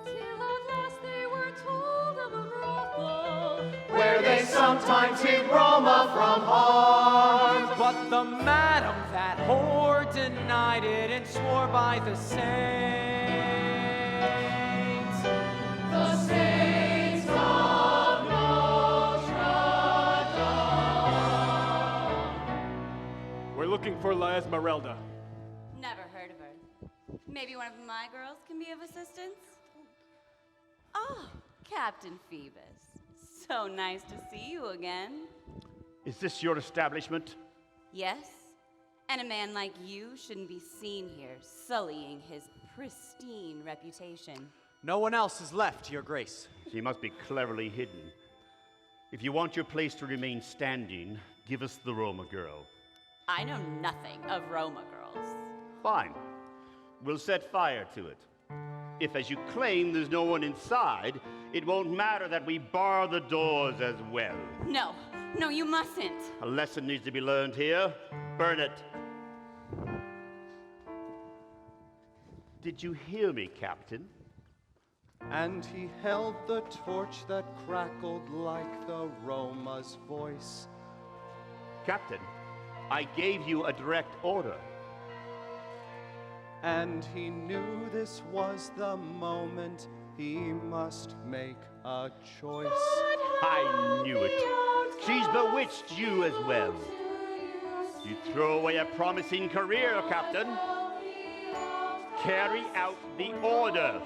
Till at last they were told of a brothel, Where they sometimes hid Roma from harm. But the madam that whore denied it and swore by the saints. the saints of Notre Dame. We're looking for La Esmeralda. Never heard of her. Maybe one of my girls can be of assistance? Oh, Captain Phoebus. So nice to see you again. Is this your establishment? Yes, and a man like you shouldn't be seen here sullying his pristine reputation. No one else is left, Your Grace. She must be cleverly hidden. If you want your place to remain standing, give us the Roma girl. I know nothing of Roma girls. Fine. We'll set fire to it. If, as you claim, there's no one inside, it won't matter that we bar the doors as well. No, you mustn't. A lesson needs to be learned here. Burn it. Did you hear me, Captain? And he held the torch that crackled like the Roma's voice. Captain, I gave you a direct order. And he knew this was the moment he must make a choice. I knew it. She's bewitched you as well. You throw away a promising career, Captain. Carry out the order.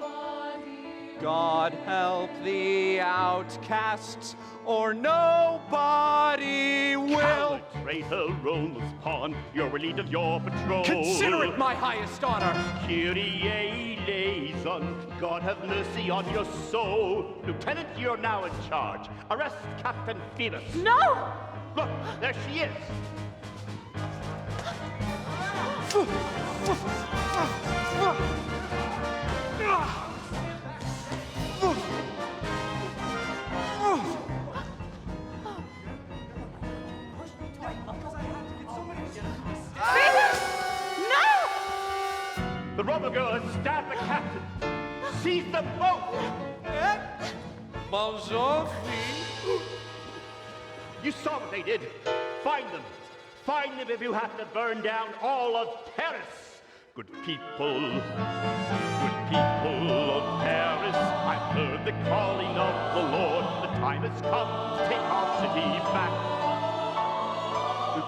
God help the outcasts, or nobody will. Coward, traitor, Roma's pawn, you're relieved of your patrol. Consider it my highest honor. Kyrie eleison, God have mercy on your soul. Lieutenant, you're now in charge. Arrest Captain Phoebus. No! Look, there she is. The robber girl has stabbed the captain. Seize the boat! Bonjour, fille. You saw what they did. Find them. Find them if you have to burn down all of Paris. Good people of Paris, I've heard the calling of the Lord. The time has come to take our city back. To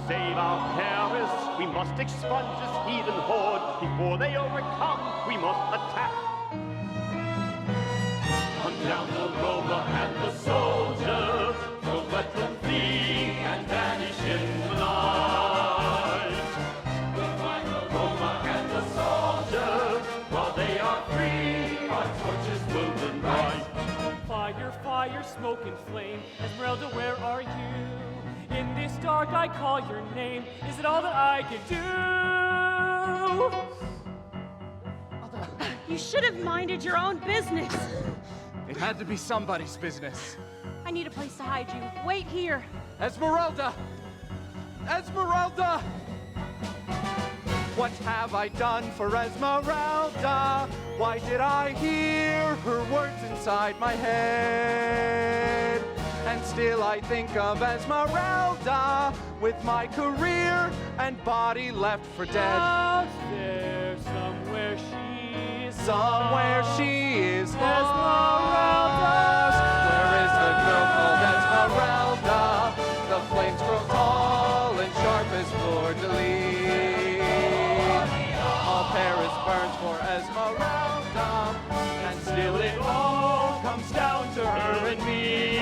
save our Paris, we must expunge this heathen horde. Before they overcome, we must attack. Hunt down the Roma and the soldier, don't let them flee and vanish in the night. We'll find the Roma and the soldier, while they are free, our torches will burn bright. Fire, fire, smoke and flame, Esmeralda, where are you? In this dark I call your name, is it all that I can do? You should have minded your own business. It had to be somebody's business. I need a place to hide you. Wait here. Esmeralda! Esmeralda! What have I done for Esmeralda? Why did I hear her words inside my head? And still I think of Esmeralda with my career and body left for dead. Out there, somewhere she is. Somewhere she is Esmeralda. Where is the girl called Esmeralda? The flames grow tall and sharp as fleur-de-lis. All Paris burns for Esmeralda, and still it all comes down to her and me.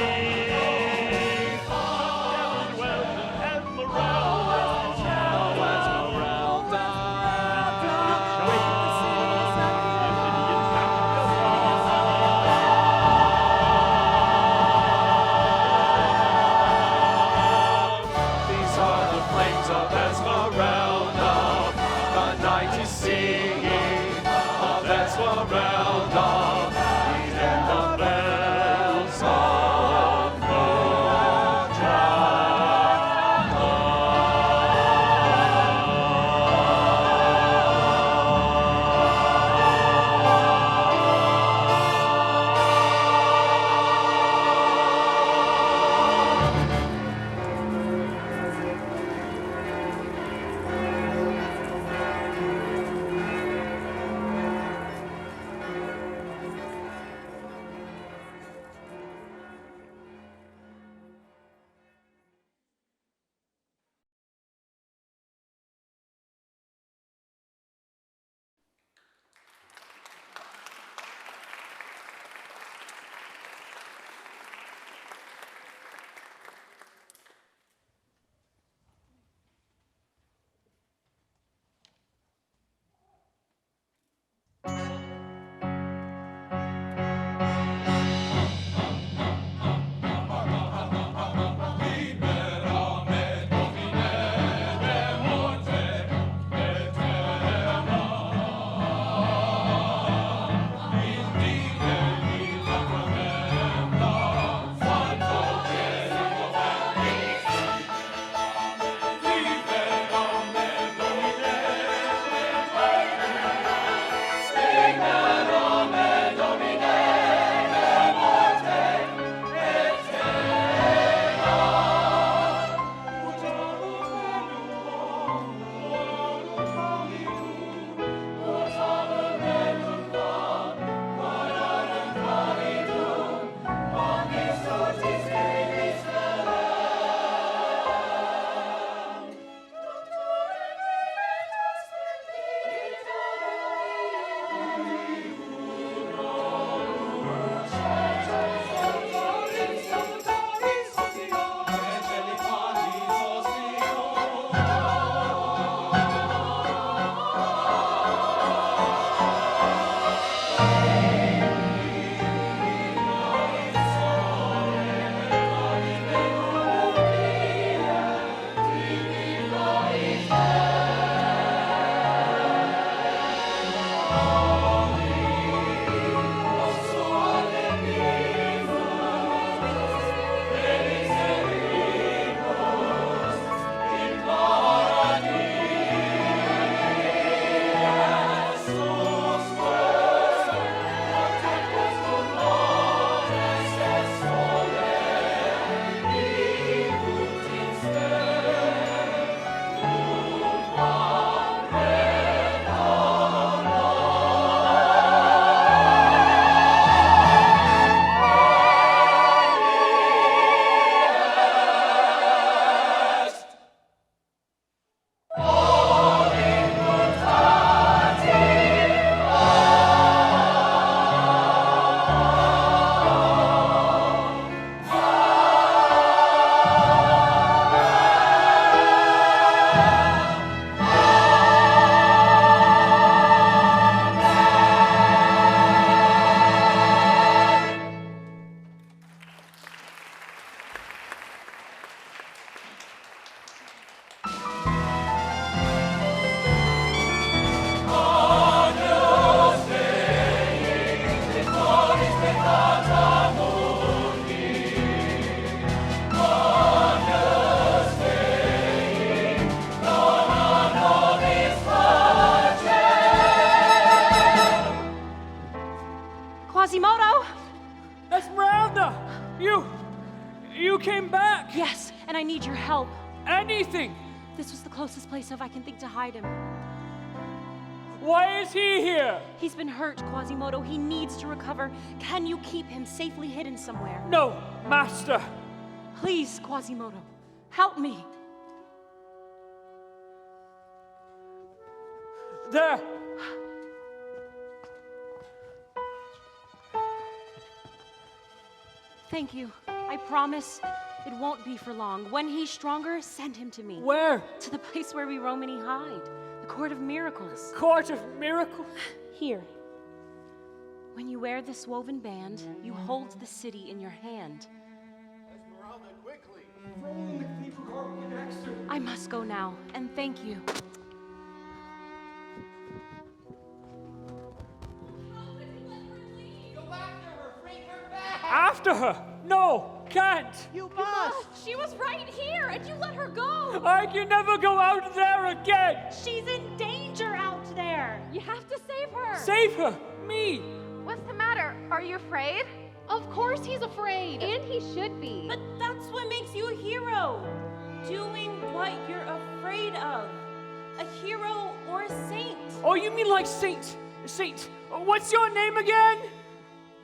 Esmeralda! You came back! Yes, and I need your help. Anything! This was the closest place I can think to hide him. Why is he here? He's been hurt, Quasimodo. He needs to recover. Can you keep him safely hidden somewhere? No, Master. Please, Quasimodo, help me. There. Thank you. I promise it won't be for long. When he's stronger, send him to me. Where? To the place where we roam and hide. The Court of Miracles. Court of Miracles? Here. When you wear this woven band, you hold the city in your hand. Esmeralda, quickly! Throw in the cathedral court with an extra. I must go now, and thank you. After her! No, can't! You must! She was right here, and you let her go! I can never go out there again! She's in danger out there! You have to save her! Save her! Me! What's the matter? Are you afraid? Of course he's afraid! And he should be. But that's what makes you a hero. Doing what you're afraid of. A hero or a saint. Oh, you mean like Saint? What's your name again?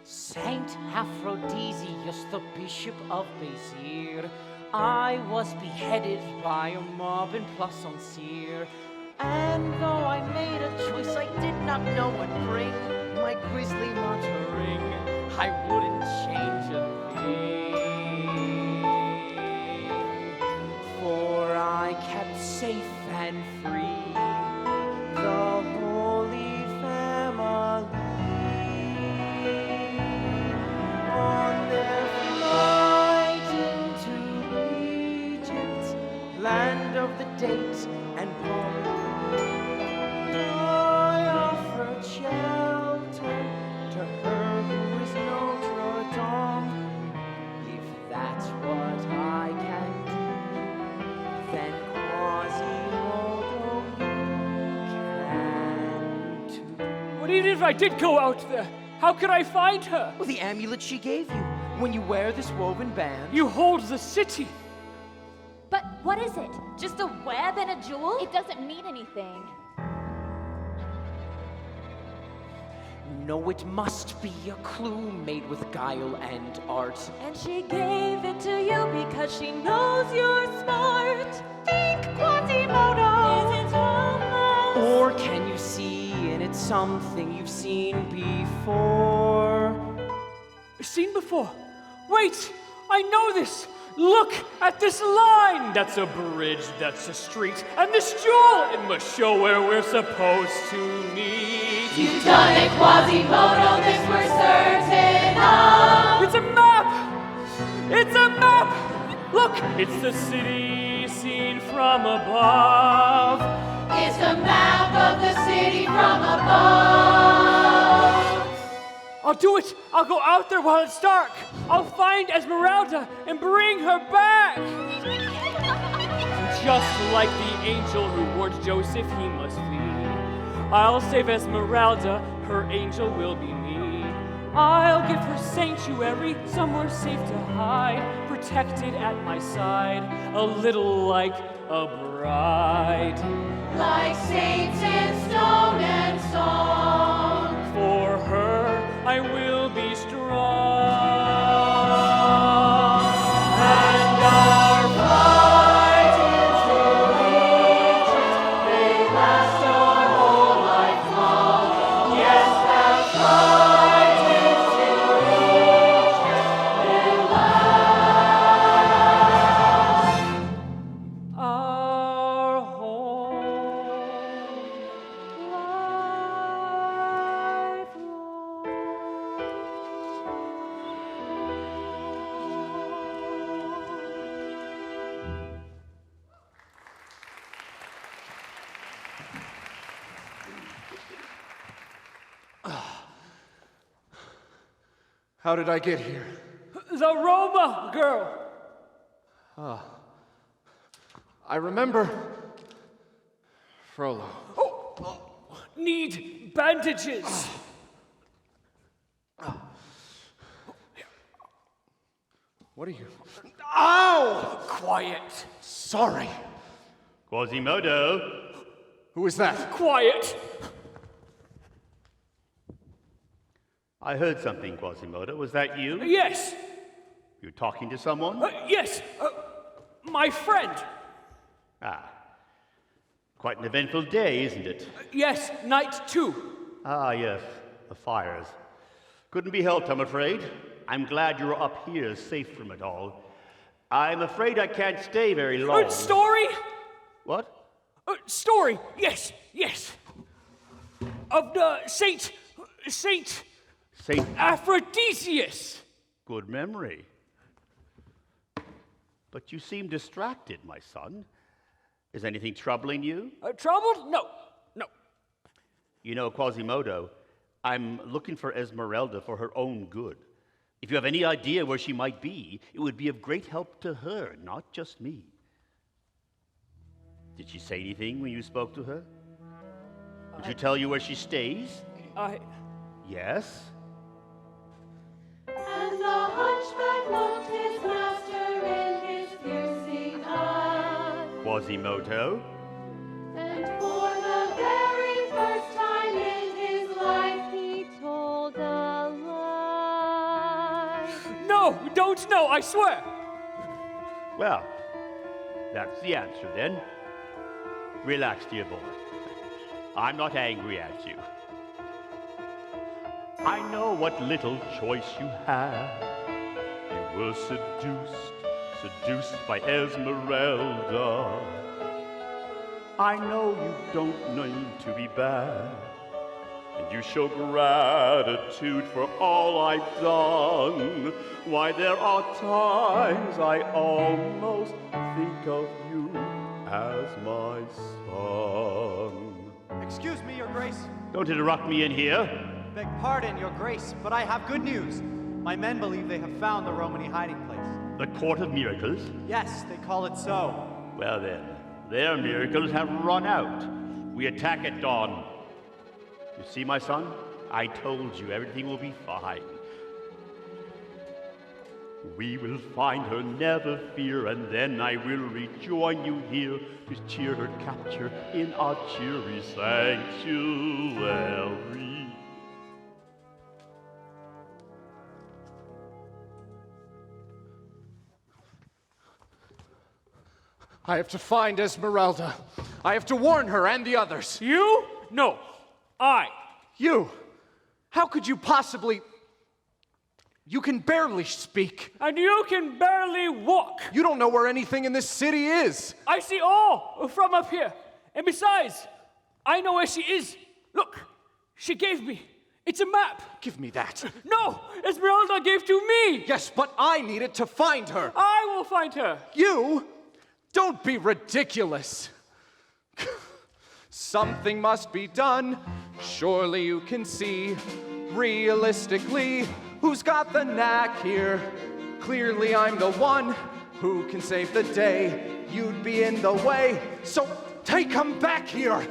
Saint Aphrodisius, the Bishop of Béziers. I was beheaded by a mob in Plaisance. And though I made a choice I did not know would bring my grisly martyring, I wouldn't change a thing. For I kept safe and free the Holy Family. On their flight into Egypt, land of the dates and palm, I offered shelter to her who is Notre Dame. If that's what I can do, then Quasimodo, you can too. What even if I did go out there? How could I find her? Well, the amulet she gave you. When you wear this woven band, You hold the city. But what is it? Just a web and a jewel? It doesn't mean anything. no, it must be a clue made with guile and art. And she gave it to you because she knows you're smart. Think Quasimodo is harmless. Or can you see in it something you've seen before? Seen before? Wait, I know this. Look at this line. That's a bridge, that's a street, and this jewel, it must show where we're supposed to meet. You've done it, Quasimodo, this we're certain of. It's a map! It's a map! Look, it's the city seen from above. It's the map of the city from above. I'll do it! I'll go out there while it's dark! I'll find Esmeralda and bring her back! Just like the angel who warned Joseph he must flee. I'll save Esmeralda, her angel will be me. I'll give her sanctuary, somewhere safe to hide, protected at my side, a little like a bride. Like saints in stone and song. For her I will be strong. And our fight into Egypt may last our whole life long. Yes, that fight into Egypt may last our whole life long. How did I get here? The Roma girl. Ah. I remember. Frollo. Need bandages. What are you? Ow! Quiet. Sorry. Quasimodo. Who is that? Quiet. I heard something, Quasimodo. Was that you? Yes. You talking to someone? Yes. My friend. Ah. Quite an eventful day, isn't it? Yes, night 2. Ah, yes. The fires. Couldn't be helped, I'm afraid. I'm glad you're up here, safe from it all. I'm afraid I can't stay very long. Story? What? Story. Yes, yes. Of the Saint Aphrodisias. Good memory. But you seem distracted, my son. Is anything troubling you? Troubled? No. You know, Quasimodo, I'm looking for Esmeralda for her own good. If you have any idea where she might be, it would be of great help to her, not just me. Did she say anything when you spoke to her? Did she tell you where she stays? Yes? And the hunchback looked his master in his piercing eye. Quasimodo? And for the very first time in his life, he told a lie. No, don't know, I swear. Well, that's the answer then. Relax, dear boy. I'm not angry at you. I know what little choice you had. You were seduced by Esmeralda. I know you don't need to be bad, and you show gratitude for all I've done. Why, there are times I almost think of you as my son. Excuse me, Your Grace. Don't interrupt me in here. Beg pardon, Your Grace, but I have good news. My men believe they have found the Romany hiding place. The Court of Miracles? Yes, they call it so. Well then, their miracles have run out. We attack at dawn. You see, my son? I told you everything will be fine. We will find her, never fear, and then I will rejoin you here to cheer her capture in our cheery sanctuary. I have to find Esmeralda. I have to warn her and the others. You? No, I. You? How could you possibly... You can barely speak. And you can barely walk. You don't know where anything in this city is. I see all from up here. And besides, I know where she is. Look, she gave me. It's a map. Give me that. No, Esmeralda gave to me. Yes, but I need it to find her. I will find her. You? Don't be ridiculous. Something must be done. Surely you can see, realistically, who's got the knack here? Clearly I'm the one who can save the day. You'd be in the way, so take him back here.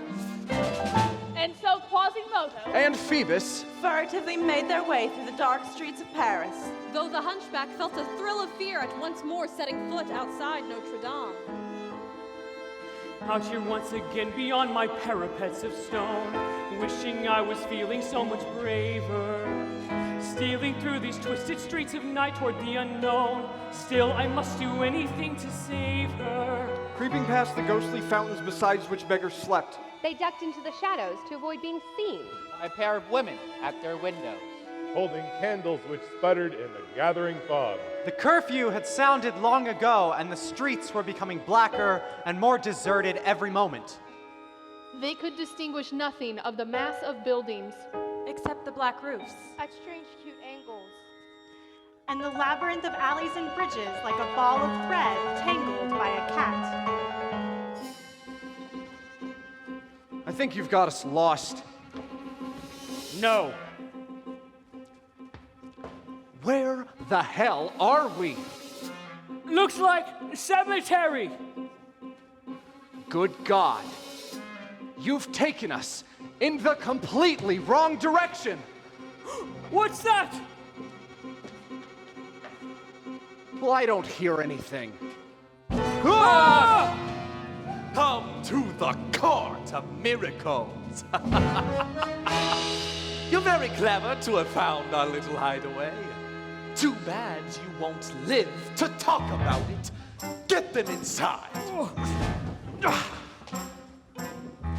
And so Quasimodo And Phoebus furtively made their way through the dark streets of Paris. Though the hunchback felt a thrill of fear at once more setting foot outside Notre Dame. Out here once again beyond my parapets of stone, wishing I was feeling so much braver. Stealing through these twisted streets of night toward the unknown. Still, I must do anything to save her. Creeping past the ghostly fountains beside which beggars slept. They ducked into the shadows to avoid being seen. A pair of women at their windows, holding candles which sputtered in the gathering fog. The curfew had sounded long ago, and the streets were becoming blacker and more deserted every moment. They could distinguish nothing of the mass of buildings, except the black roofs. at strange, cute angles. And the labyrinth of alleys and bridges like a ball of thread tangled by a cat. I think you've got us lost. No. Where the hell are we? Looks like cemetery. Good God. You've taken us in the completely wrong direction. What's that? Well, I don't hear anything. Ah! Come to the court of miracles. You're very clever to have found our little hideaway. Too bad you won't live to talk about it. Get them inside.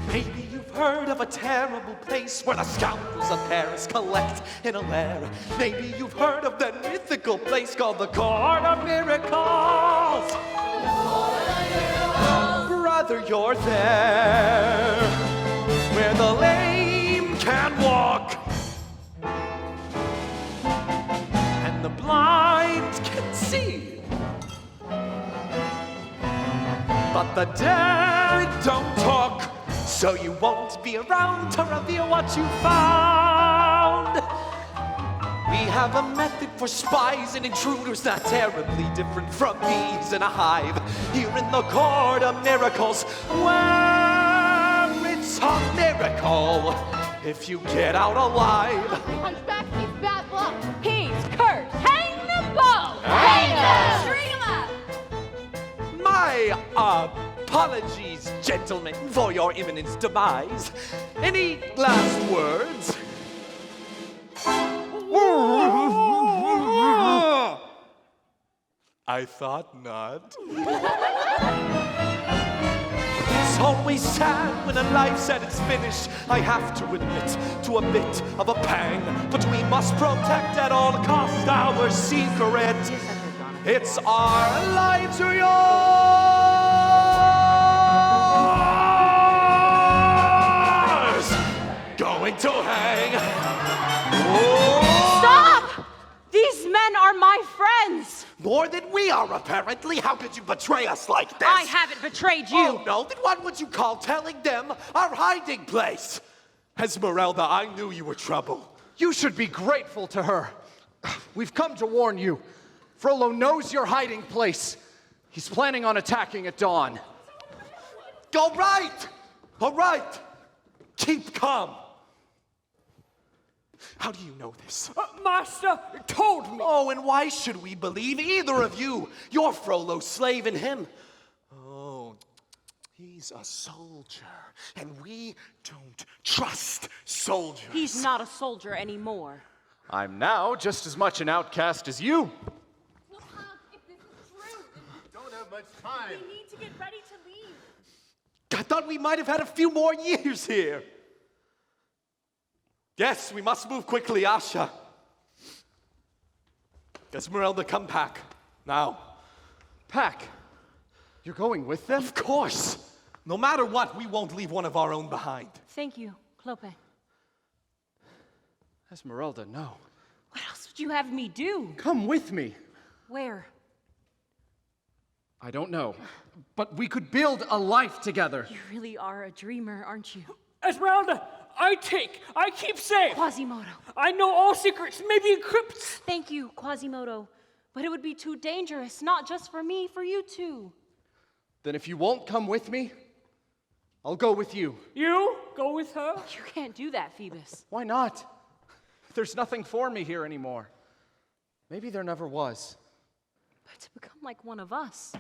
Maybe you've heard of a terrible place where the scoundrels of Paris collect in a lair. Maybe you've heard of that mythical place called the Court of Miracles. Brother, you're there, where the lame can walk and the blind can see, but the dead don't talk. So you won't be around to reveal what you found. We have a method for spies and intruders not terribly different from bees in a hive. Here in the Court of Miracles, where it's a miracle if you get out alive. Hunchback, he's bad luck. He's cursed. Hang them both! Hang them! String them up! My apologies, gentlemen, for your imminent demise. Any last words? I thought not. It's always sad when a life's at its finish. I have to admit to a bit of a pang, but we must protect at all costs our secret. It's our lives or yours. Going to hang. Stop! These men are my friends. More than we are, apparently. How could you betray us like this? I haven't betrayed you. Oh, no? Then what would you call telling them our hiding place? Esmeralda, I knew you were trouble. You should be grateful to her. We've come to warn you. Frollo knows your hiding place. He's planning on attacking at dawn. All right. All right. Keep calm. How do you know this? Master told me. Oh, and why should we believe either of you? You're Frollo's slave and him. Oh, he's a soldier, and we don't trust soldiers. He's not a soldier anymore. I'm now just as much an outcast as you. If this is true, Don't have much time. We need to get ready to leave. I thought we might have had a few more years here. Yes, we must move quickly, Asha. Esmeralda, come pack. Now. Pack? You're going with them? Of course. No matter what, we won't leave one of our own behind. Thank you, Clope. Esmeralda, no. What else would you have me do? Come with me. Where? I don't know. But we could build a life together. You really are a dreamer, aren't you? Esmeralda, I keep safe. Quasimodo. I know all secrets, maybe in crypts. Thank you, Quasimodo. But it would be too dangerous, not just for me, for you too. Then if you won't come with me, I'll go with you. You? Go with her? You can't do that, Phoebus. Why not? There's nothing for me here anymore. Maybe there never was. But to become like one of us.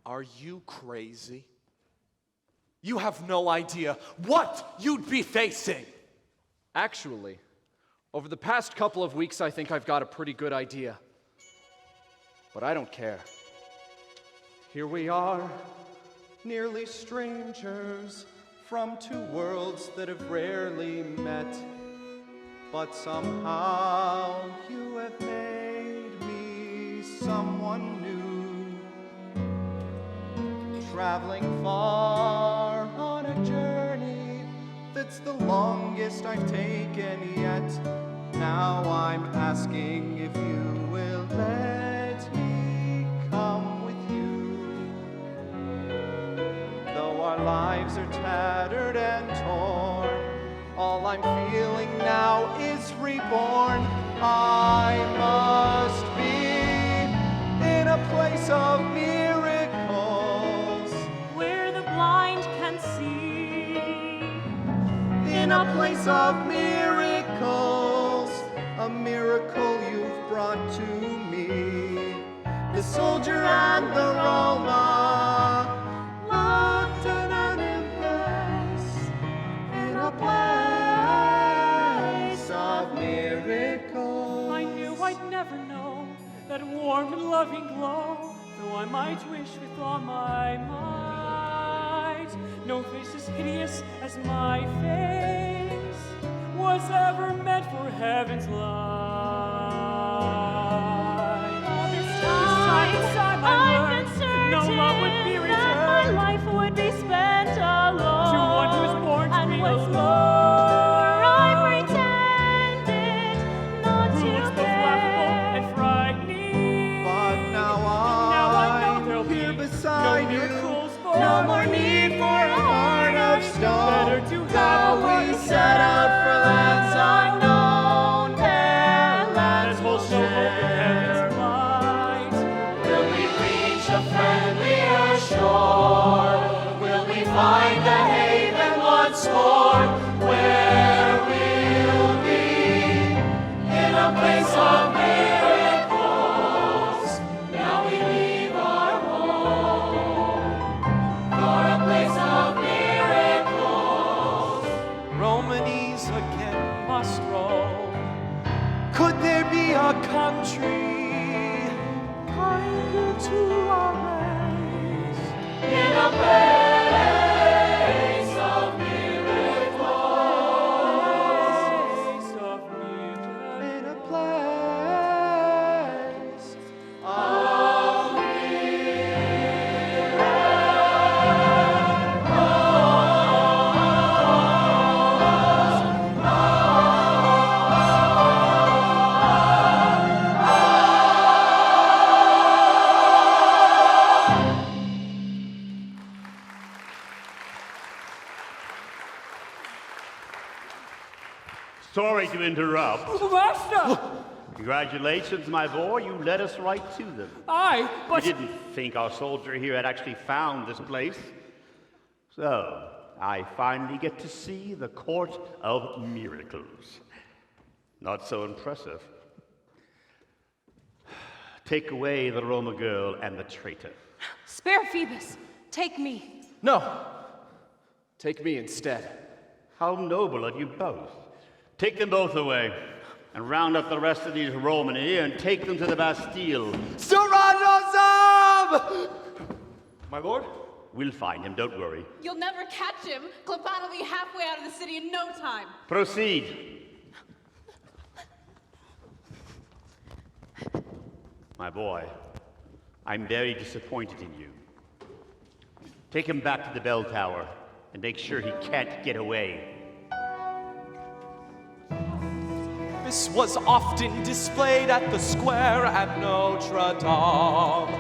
Are you crazy? You have no idea what you'd be facing. Actually, over the past couple of weeks, I think I've got a pretty good idea. But I don't care. Here we are, nearly strangers from two worlds that have rarely met. But somehow you have made me someone new. Traveling far on a journey that's the longest I've taken yet. Now I'm asking if you will let me come with you. Though our lives are tattered and torn, all I'm feeling now is reborn. I must be in a place of miracles, where the blind can see. in a place of miracles, a miracle you've brought to me. the soldier and the Roma locked in an embrace in a place of miracles. I knew I'd never know that warm and loving glow, though I might wish with all my might. No face as hideous as my face was ever meant for heaven's light. All this time I've been certain no love would be that returned my life would be spent alone. to one who's born to and be what's alone. more, I pretended not Who to looks both care. laughable and frightening. But now I know there'll here be beside no you, miracles for no more need for a heart of stone. Better to Now have a we heart set out for lands unknown, there that lands holds no hope of heaven's light. Will we reach a friendlier shore? Will we find the haven once more? Where we'll be in a place of miracles. Now we leave our home for a place of miracles. Romanies again must roam. Could there be a country kinder to our race? In a place of miracles. In a place of Sorry to interrupt. Master! Congratulations, my boy. You led us right to them. Aye, but... We didn't think our soldier here had actually found this place. So, I finally get to see the Court of Miracles. Not so impressive. Take away the Roma girl and the traitor. Spare Phoebus. Take me. No. Take me instead. How noble of you both. Take them both away, and round up the rest of these Roman here and take them to the Bastille. Suranozam! My lord? We'll find him, don't worry. You'll never catch him. Klepan will be halfway out of the city in no time. Proceed. My boy, I'm very disappointed in you. Take him back to the bell tower and make sure he can't get away. This was often displayed at the square at Notre Dame.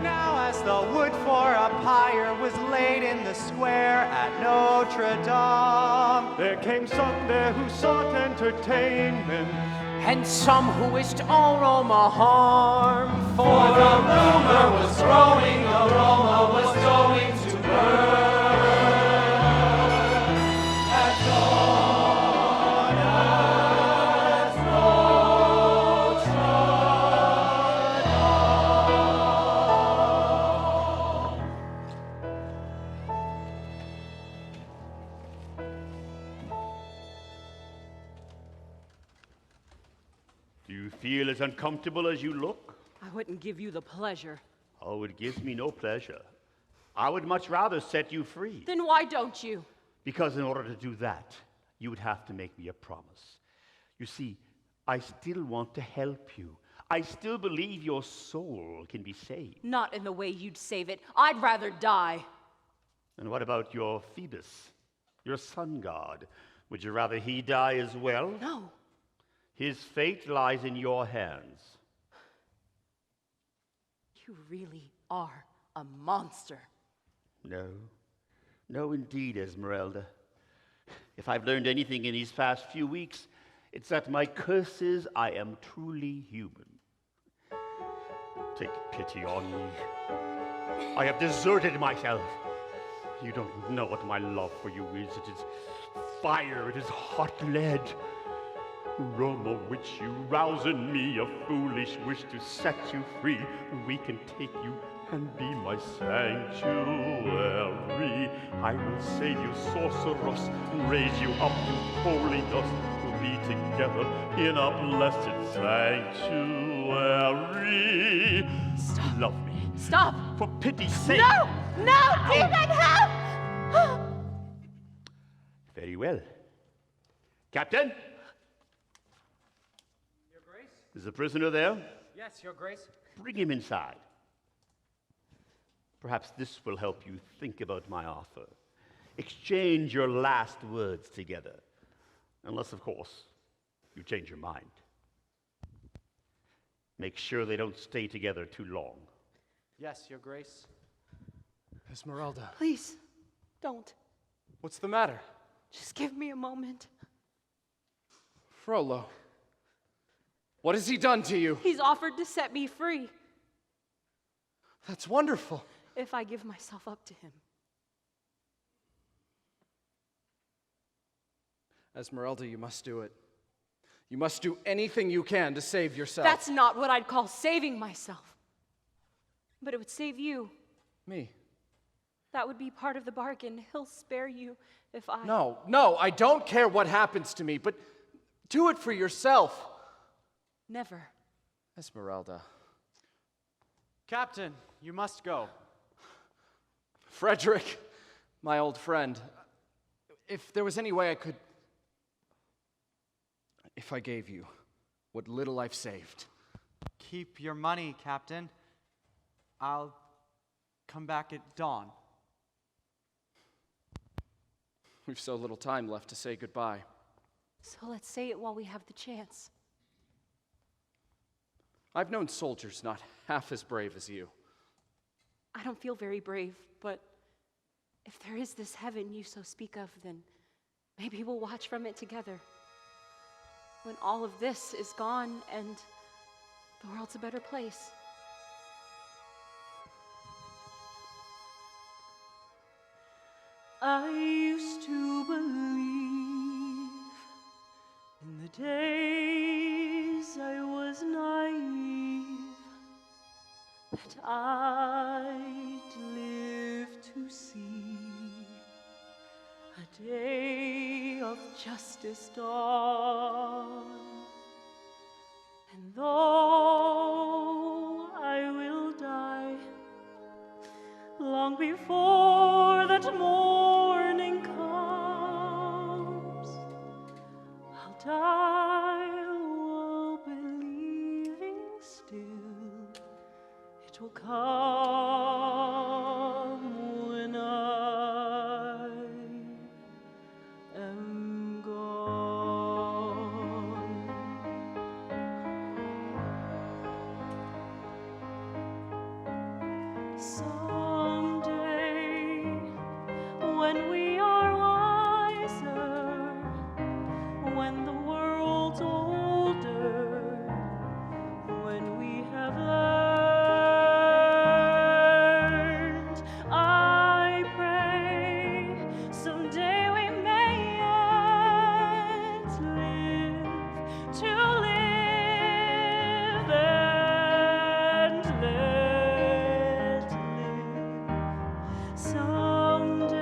Now as the wood for a pyre was laid in the square at Notre Dame, There came some there who sought entertainment, and some who wished all Roma harm. for the rumor was growing, the Roma was going to burn. At dawn at Notre Do you feel as uncomfortable as you look? I wouldn't give you the pleasure. Oh, it gives me no pleasure. I would much rather set you free. Then why don't you? Because in order to do that, you would have to make me a promise. You see, I still want to help you. I still believe your soul can be saved. Not in the way you'd save it. I'd rather die. And what about your Phoebus, your sun god? Would you rather he die as well? No. His fate lies in your hands. You really are a monster. No, indeed, Esmeralda. If I've learned anything in these past few weeks, it's that my curse is I am truly human. Take pity on me. I have deserted myself. You don't know what my love for you is. It is fire. It is hot lead. Roma witch, you rouse in me a foolish wish to set you free. We can take you and be my sanctuary. I will save you, sorceress, and raise you up to holiness. We'll be together in a blessed sanctuary. Stop. Love me. Stop! For pity's sake. No! No! Demon, help! Very well. Captain? Your Grace? Is the prisoner there? Yes, Your Grace. Bring him inside. Perhaps this will help you think about my offer. Exchange your last words together. Unless, of course, you change your mind. Make sure they don't stay together too long. Yes, Your Grace. Esmeralda. Please, don't. What's the matter? Just give me a moment. Frollo. What has he done to you? He's offered to set me free That's wonderful. if I give myself up to him. Esmeralda, you must do it. You must do anything you can to save yourself. That's not what I'd call saving myself. But it would save you. Me. That would be part of the bargain. He'll spare you if I... No, I don't care what happens to me, but do it for yourself. Never. Esmeralda. Captain, you must go. Frederick, my old friend, if there was any way I could... If I gave you what little I've saved. Keep your money, Captain. I'll come back at dawn. We've so little time left to say goodbye. So let's say it while we have the chance. I've known soldiers not half as brave as you. I don't feel very brave, but if there is this heaven you so speak of, then maybe we'll watch from it together. When all of this is gone and the world's a better place. I used to believe in the days I was naive that I'd live to see a day of justice dawn. And though I will die long before that morning comes, I'll die while believing still it will come when I am gone. Someday, when we are wiser, when the world's older, when we have learned, I pray someday we may yet live to live and let live. Someday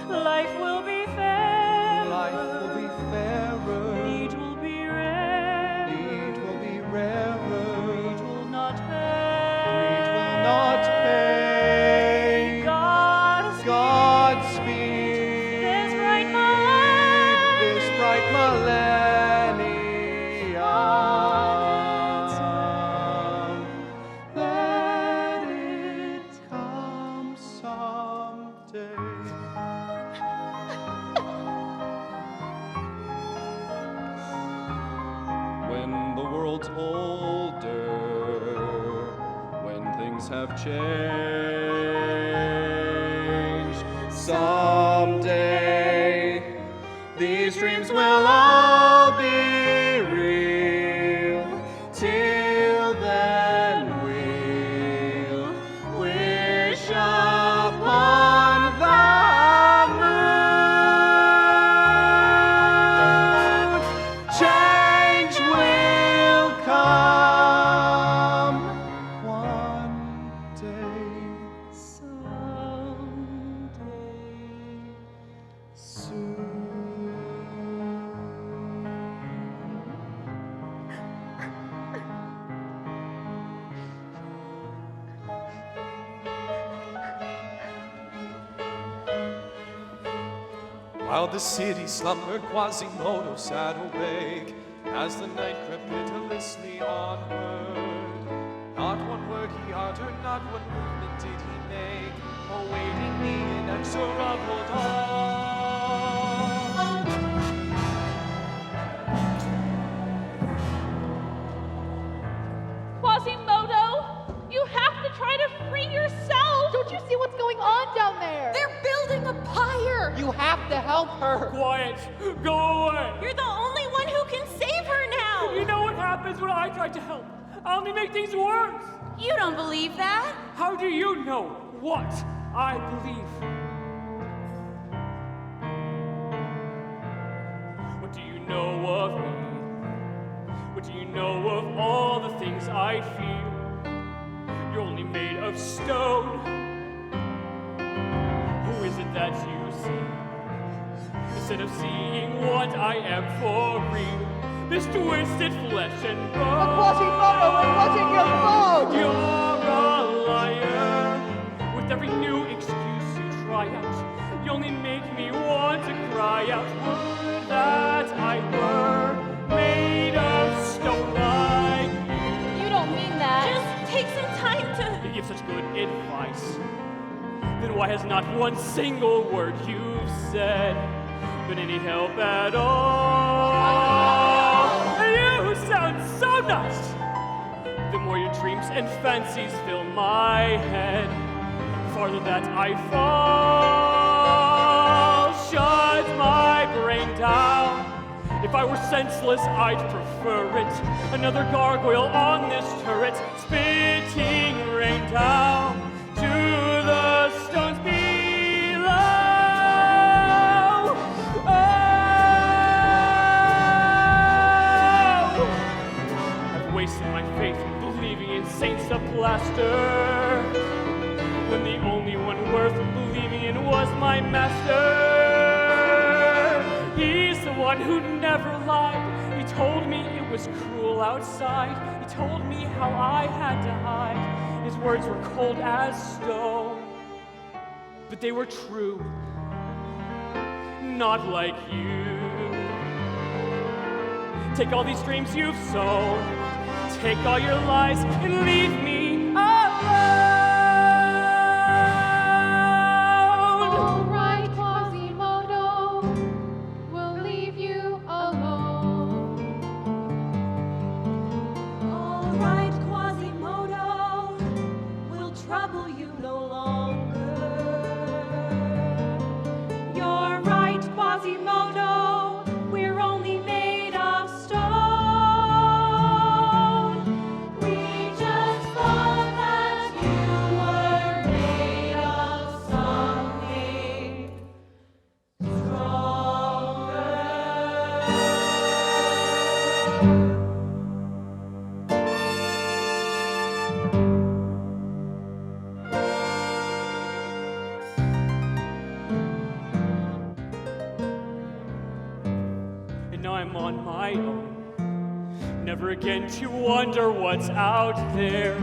life will be fairer. Life will be fairer. Need will be rarer. Need will be rarer. Greed will not pay. Greed will not pay. Godspeed. This bright millennium. This bright millennium. Let it come someday. When the world's older, when things have changed, someday these dreams will all be real. Till then we'll wish upon the moon While the city slumbered, Quasimodo sat awake as the night crept pitilessly onward. Not one word he uttered, not one movement did he make, awaiting the inexorable dawn. Quasimodo, you have to try to free yourself! Don't you see what's going on down there? They're building a pyre! You have to help her. Quiet! Go away! You're the only one who can save her now! You know what happens when I try to help? I only make things worse! You don't believe that? How do you know what I believe? What do you know of me? What do you know of all the things I feel? You're only made of stone. Who is it that you see? Instead of seeing what I am for real, this twisted flesh and bone. Quasimodo, it wasn't your fault! You're a liar. With every new excuse you try out, you only make me want to cry out. Would that I were made of stone like you. You don't mean that. Just take some time to... You give such good advice. Then why has not one single word you've said been any help at all? You sound so nice. The more your dreams and fancies fill my head, the farther that I fall. Shut my brain down. If I were senseless, I'd prefer it. Another gargoyle on this turret, spitting rain down to the stones below. Oh, I've wasted my faith believing in saints of plaster, when the only one worth believing in was my master. He's the one who never lied. He told me it was cruel outside. He told me how I had to hide. His words were cold as stone, but they were true, not like you. Take all these dreams you've sown, take all your lies and leave me alone. All right, Quasimodo, we'll leave you alone. All right, Quasimodo, we'll trouble you no longer. You're right, Quasimodo, we're only made of stone. We just thought that you were made of something stronger. And now I'm on my own, never again to wonder what's out there.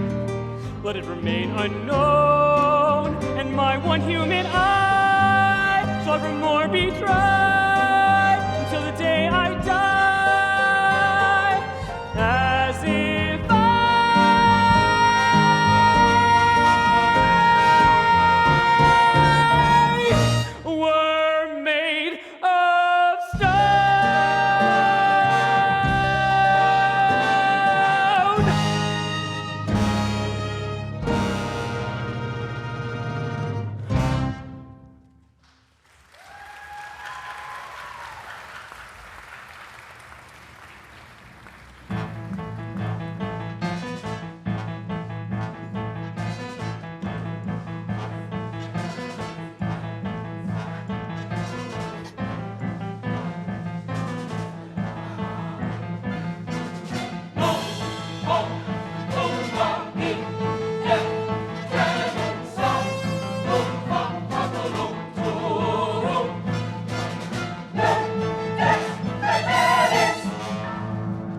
Let it remain unknown, and my one human eye shall evermore be dry until the day I die, as if I were made of stone.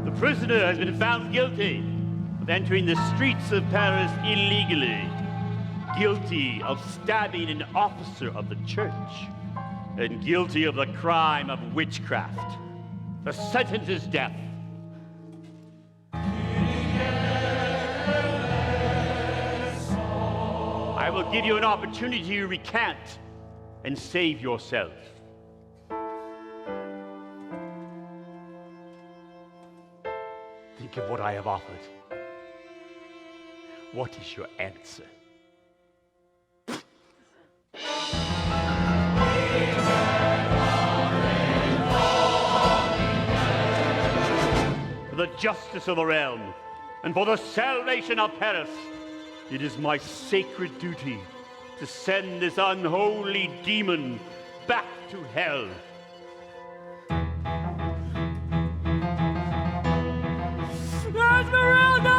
The prisoner has been found guilty of entering the streets of Paris illegally, guilty of stabbing an officer of the church, and guilty of the crime of witchcraft. The sentence is death. I will give you an opportunity to recant and save yourself. Think of what I have offered. What is your answer? For the justice of the realm and for the salvation of Paris, it is my sacred duty to send this unholy demon back to hell. Esmeralda!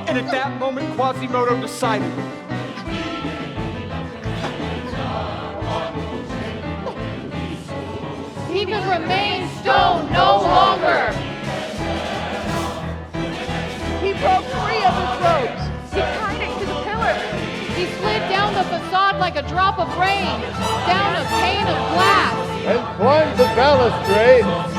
And at that moment, Quasimodo decided. He can remain stone no longer. He broke free of his ropes. He tied it to the pillar. He slid down the facade like a drop of rain, down a pane of glass. And climbed the balustrade.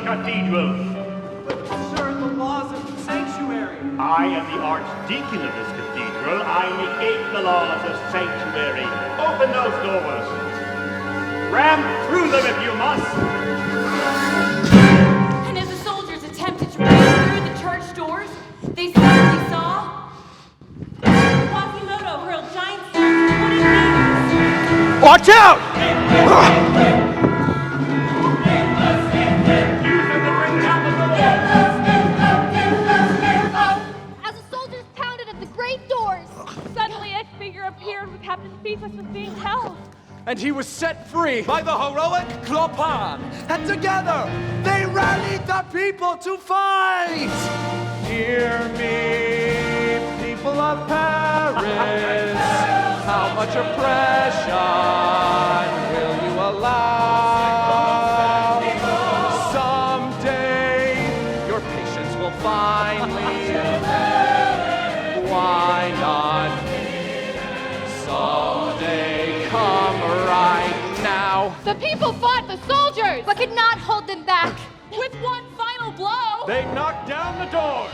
Cathedral. But, sir, the laws of the sanctuary. I am the archdeacon of this cathedral. I negate the laws of sanctuary. Open those doors. Ram through them if you must. And as the soldiers attempted to ram through the church doors, they suddenly saw Quasimodo hurl giant stones 20 meters. Watch out! As the soldiers pounded at the great doors, suddenly a figure appeared where Captain Phoebus was being held. And he was set free by the heroic Clopin. And together, they rallied the people to fight. Hear me, people of Paris. How much oppression will you allow? Someday, your patience will finally end. Why not? Someday, come right now. The people fought the soldiers, but could not hold them back. With one final blow, They knocked down the doors.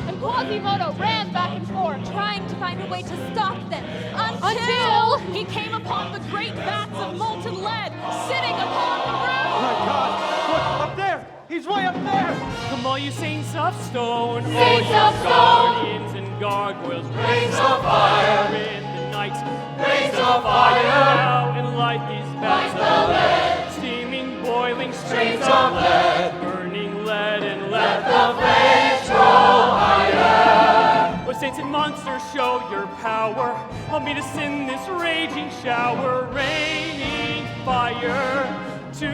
and Quasimodo ran back and forth, trying to find a way to stop them, until he came upon the great vats of molten lead sitting upon the roof. Oh my God! Look, up there! He's way up there! Come all you saints of stone, Saints of stone, guardians and gargoyles, raise the fire in the night, raise the fire now and light these vats Light the of lead. steaming, boiling Streams streams of lead. burning lead and Let lead. the flames grow higher. Oh, saints and monsters, show your power. Help me to send this raging shower, raining fire to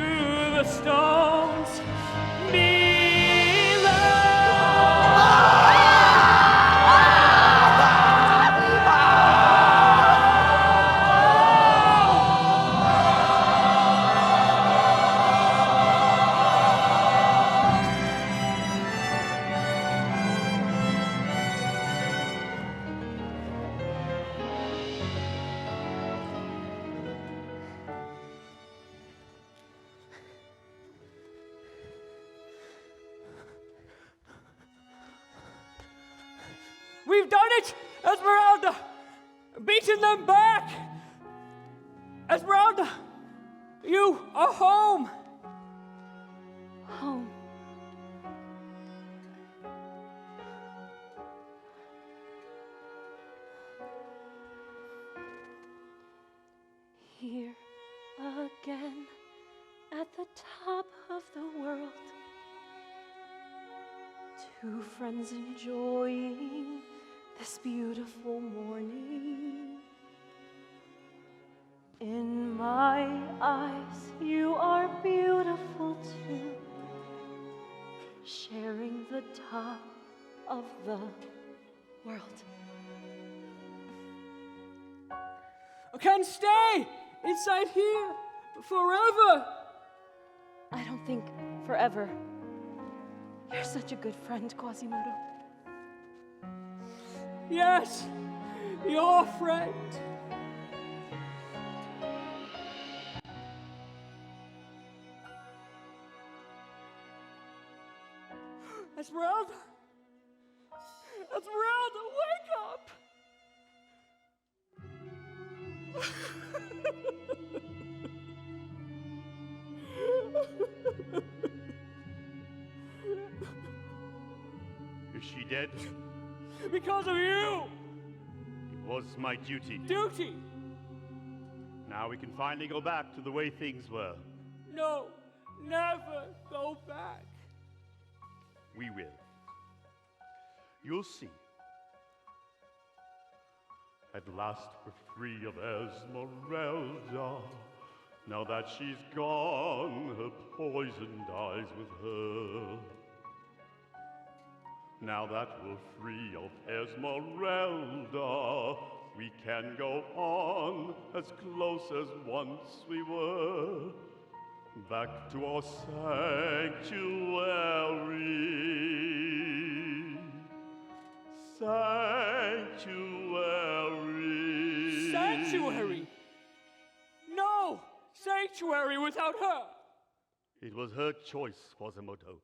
the stones below. We've done it, Esmeralda! Beaten them back! Esmeralda, you are home! Home. at the top of the world. Two friends enjoying this beautiful morning. In my eyes, you are beautiful too, sharing the top of the world. I can't stay inside here forever. I don't think forever. You're such a good friend, Quasimodo. Yes, your friend. Esmeralda! Esmeralda, wake up! Is she dead? Because of you! It was my duty. Duty! Now we can finally go back to the way things were. No, never go back. We will. You'll see. At last we're free of Esmeralda. Now that she's gone, her poison dies with her. Now that we're free of Esmeralda, we can go on as close as once we were. Back to our sanctuary. Sanctuary. Sanctuary? No! Sanctuary without her! It was her choice, Quasimodo.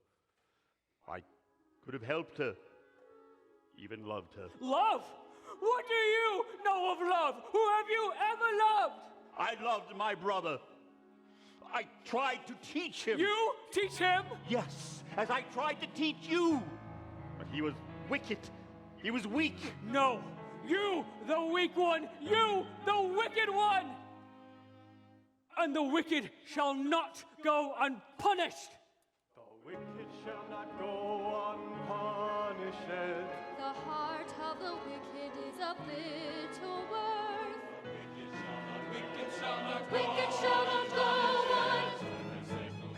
I could have helped her, even loved her. Love? What do you know of love? Who have you ever loved? I loved my brother. I tried to teach him. You teach him? Yes, as I tried to teach you. But he was wicked. He was weak. No, you, the weak one. You, the wicked one. And the wicked shall not go unpunished. The wicked shall not go unpunished. The heart of the wicked is of little worth. Wicked shall not Wicked shall not go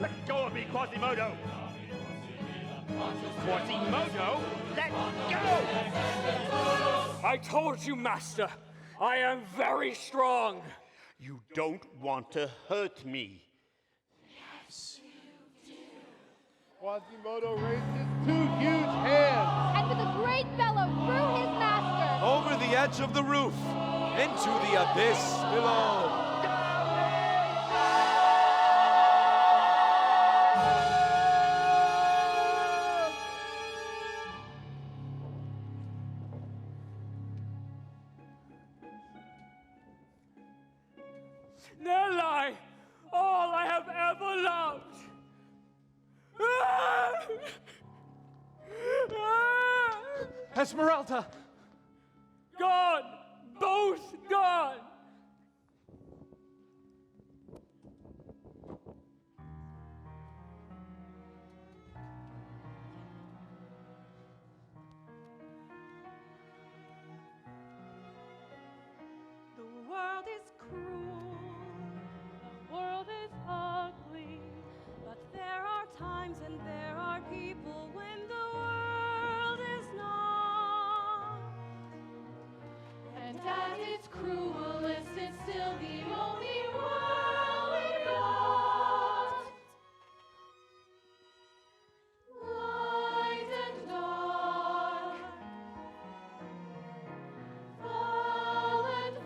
Let go of me, Quasimodo! Quasimodo, let go! I told you, Master, I am very strong. You don't want to hurt me. Yes, you do. Quasimodo raised his two huge hands. And with a great bellow threw his master Over the edge of the roof, into the abyss below. There lie all I have ever loved. Esmeralda! Gone! Both gone! The world is cruel, the world is ugly, but there are times and there are people when the world is not. And at its cruelest, it's still the only world we got. Light and dark, fall and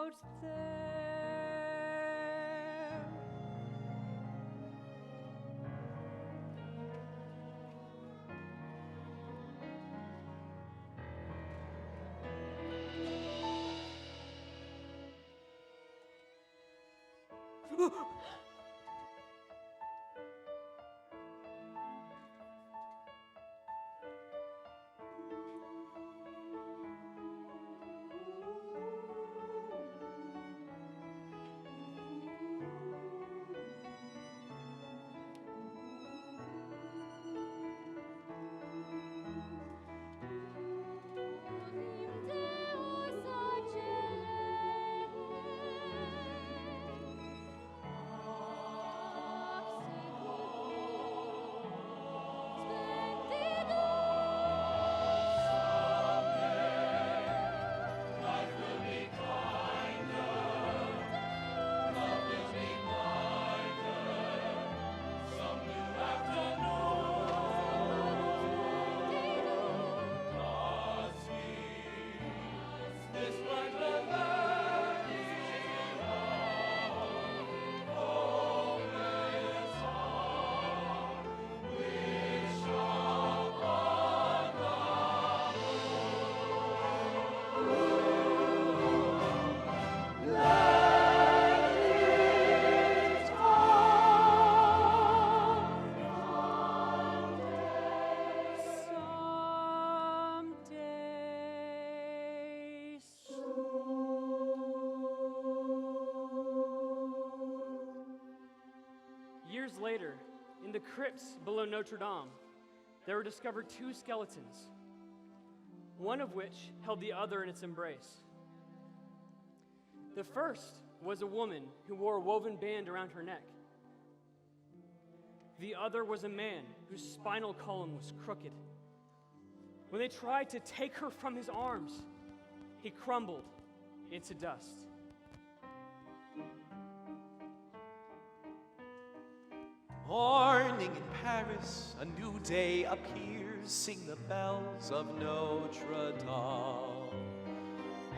Out there. later, in the crypts below Notre Dame, there were discovered two skeletons, one of which held the other in its embrace. The first was a woman who wore a woven band around her neck. The other was a man whose spinal column was crooked. When they tried to take her from his arms, he crumbled into dust. Morning in Paris, a new day appears. Sing the bells of Notre Dame,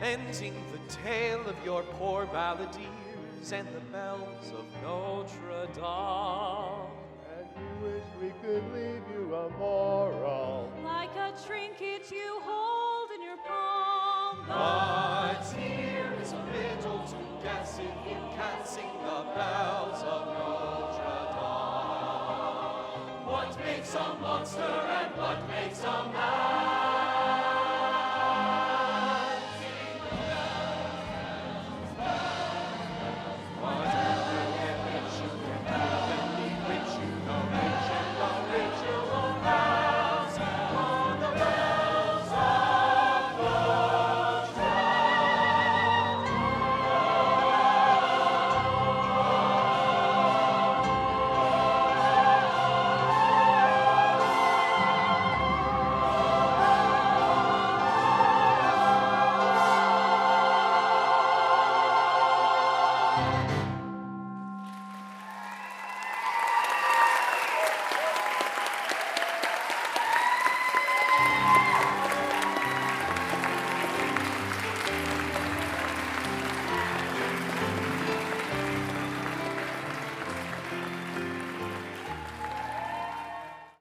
ending the tale of your poor balladeers and the bells of Notre Dame. And we wish we could leave you a moral, like a trinket you hold in your palm. But here is a riddle to guess if you can't sing the bells of Notre Dame. What makes a monster and what makes a man?